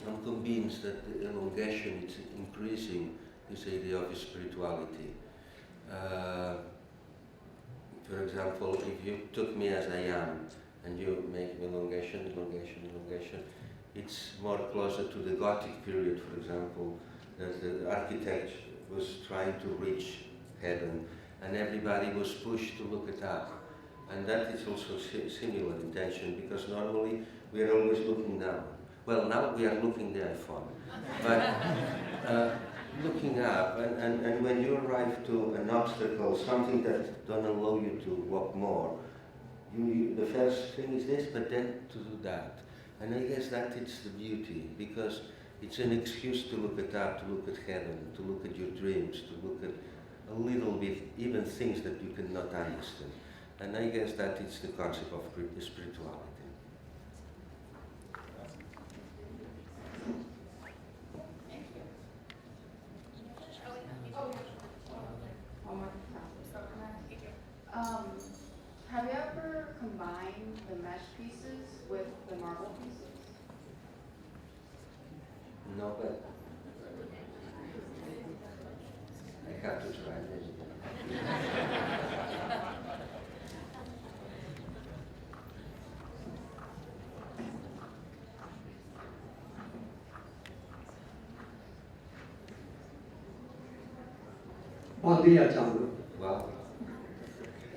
I'm convinced that the elongation is increasing this idea of spirituality. For example, if you took me as I am and you make elongation, it's more closer to the Gothic period, for example, that the architect was trying to reach heaven and everybody was pushed to look it up. And that is also similar intention, because normally we are always looking down. Well, now we are looking the iPhone, but looking up, and when you arrive to an obstacle, something that don't allow you to walk more, the first thing is this, but then to do that. And I guess that it's the beauty, because it's an excuse to look it up, to look at heaven, to look at your dreams, to look at a little bit, even things that you cannot understand. And I guess that it's the concept of spirituality. Have you ever combined the mesh pieces with the marble pieces? No, but I have to try this. Bon dia, Jaume. Well,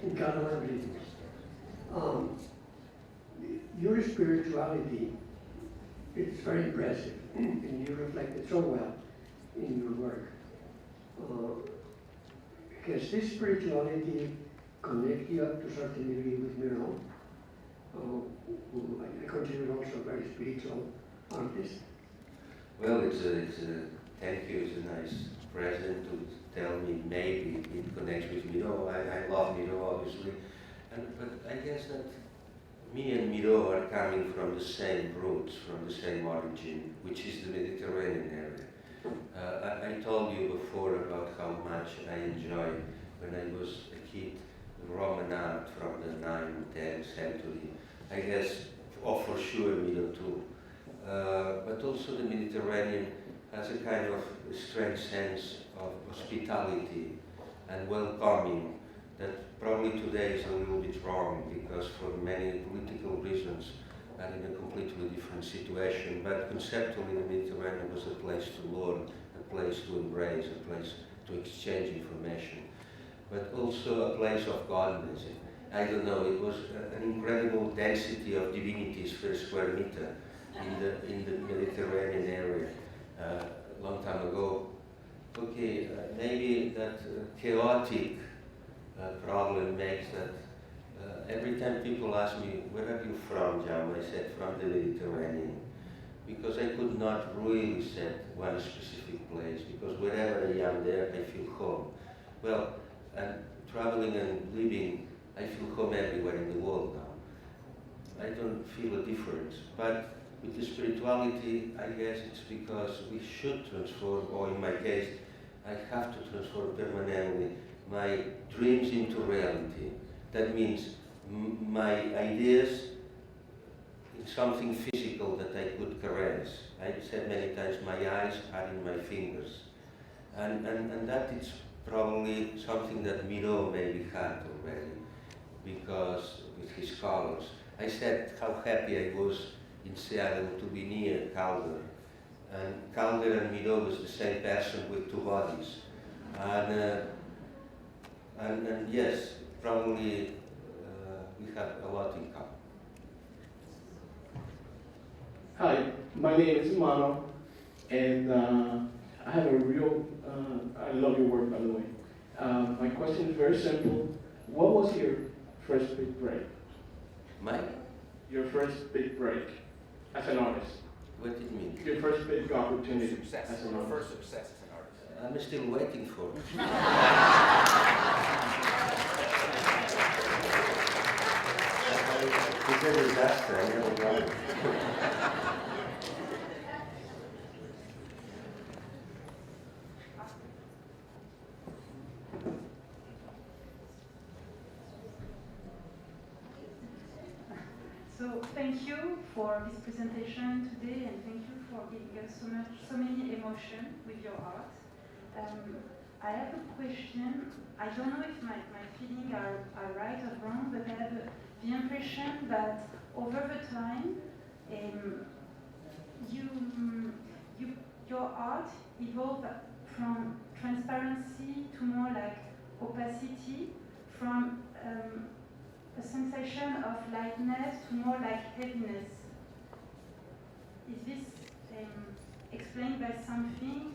In Catalan greetings. Your spirituality is very impressive, and you reflect it so well in your work. Has this spirituality connected you up to a certain degree with Miro, who I consider also a very spiritual artist? well, thank you. It's a nice present to tell me maybe it connects with Miro. I love Miro, obviously, but I guess that me and Miro are coming from the same roots, from the same origin, which is the Mediterranean area. I told you before about how much I enjoyed when I was a kid the Roman art from the 9th, 10th century. I guess, for sure, Miro too. But also the Mediterranean has a kind of strange sense of hospitality and welcoming that probably today is a little bit wrong because for many political reasons and in a completely different situation. But conceptually the Mediterranean was a place to learn, a place to embrace, a place to exchange information, but also a place of godness. I don't know, it was an incredible density of divinities per square meter in the Mediterranean area a long time ago. Okay, maybe that chaotic problem makes that every time people ask me, where are you from, Jaume? I said, from the Mediterranean. Because I could not really set one specific place, because wherever I am there, I feel home. Well, and traveling and living, I feel home everywhere in the world now. I don't feel a difference. But with the spirituality, I guess it's because we should transform, or in my case, I have to transform permanently my dreams into reality. That means my ideas in something physical that I could caress. I've said many times, my eyes are in my fingers. And that is probably something that Miro maybe had already, because with his colors. I said how happy I was in Seattle to be near Calder. And Calder and Miro was the same person with two bodies. And yes, probably we have a lot in common. Hi, my name is Mano, and I have a real, I love your work, by the way. My question is very simple. What was your first big break? Your first big break as an artist? What did it mean? Your first big opportunity Success. as an artist? First success as an artist. I'm still waiting for it. It's a disaster, I never got it. So thank you for this presentation today, and thank you for giving us so many emotions with your art. I have a question. I don't know if my feelings are right or wrong, but I have the impression that over the time, your art evolved from transparency to more like opacity, from a sensation of lightness to more like heaviness. Is this explained by something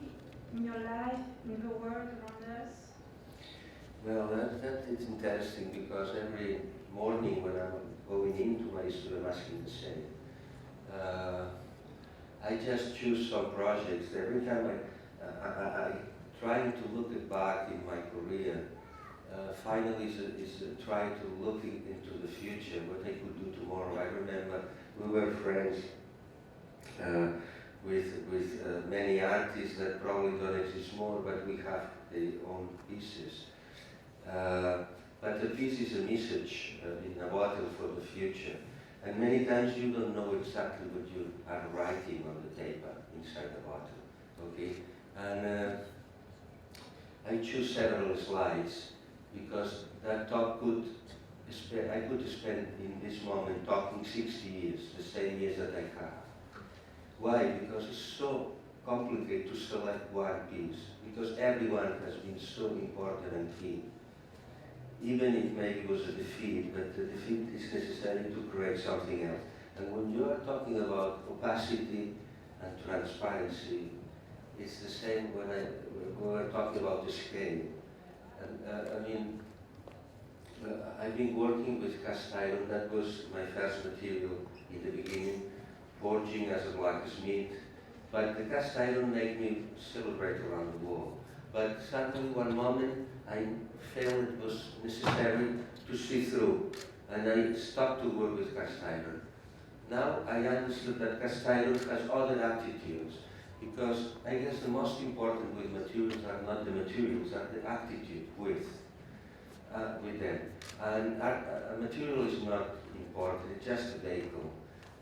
in your life, in the world around us? Well, that is interesting because every morning when I'm going into my studio, I'm asking the same. I just choose some projects. Every time I trying to look back in my career, finally is trying to look into the future, what I could do tomorrow. I remember we were friends with many artists that probably don't exist more, but we have their own pieces. But the piece is a message in a bottle for the future. And many times you don't know exactly what you are writing on the paper inside the bottle, okay? And I choose several slides because that talk I could spend in this moment talking 60 years, the same years that I have. Why? Because it's so complicated to select one piece, because everyone has been so important and key. Even if maybe it was a defeat, but the defeat is necessary to create something else. And when you are talking about opacity and transparency, it's the same when we were talking about the scale. And I've been working with cast iron. That was my first material in the beginning, forging as a blacksmith. But the cast iron made me celebrate around the world. But suddenly one moment I felt it was necessary to see through, and I stopped to work with cast iron. Now I understood that cast iron has other attitudes, because I guess the most important with materials are not the materials, are the attitude with them. And a material is not important, it's just a vehicle.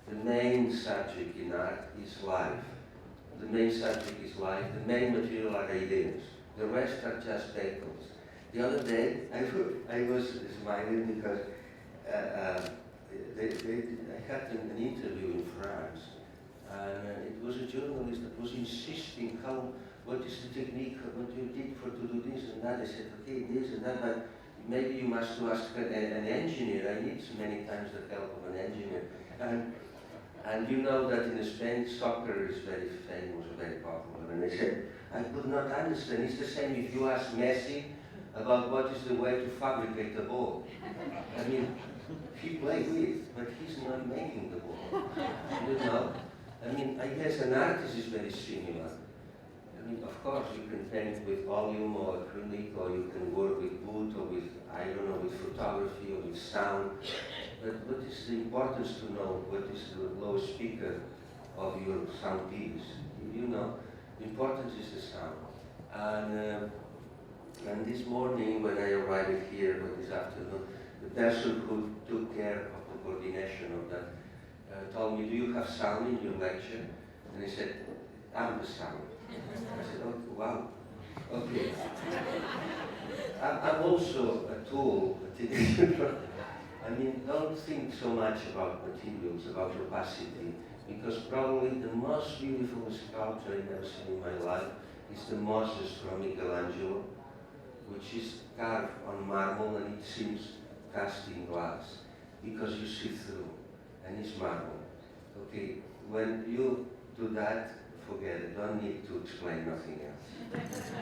The main subject in art is life. The main subject is life, the main material are ideas. The rest are just vehicles. The other day, I was smiling because I had an interview in France, and it was a journalist that was insisting what is the technique, what you did to do this and that. I said, okay, this and that, but maybe you must ask an engineer. I need many times the help of an engineer. And you know that in Spain, soccer is very famous, very popular. And I said, I could not understand. It's the same if you ask Messi about what is the way to fabricate the ball. I mean, he plays with, but he's not making the ball. You know? I mean, I guess an artist is very similar. I mean, of course, you can paint with volume or acrylic, or you can work with wood, or with, I don't know, with photography, or with sound. But what is the importance to know what is the low speaker of your sound piece? You know, the importance is the sound. And this morning when I arrived here, or this afternoon, the person who took care of the coordination of that told me, do you have sound in your lecture? And I said, I'm the sound. I said, oh, wow, okay. I'm also a tool. I mean, don't think so much about materials, about opacity, because probably the most beautiful sculpture I've ever seen in my life is the Moses from Michelangelo, which is carved on marble and it seems cast in glass, because you see through, and it's marble. Okay, when you do that, forget it, don't need to explain nothing else.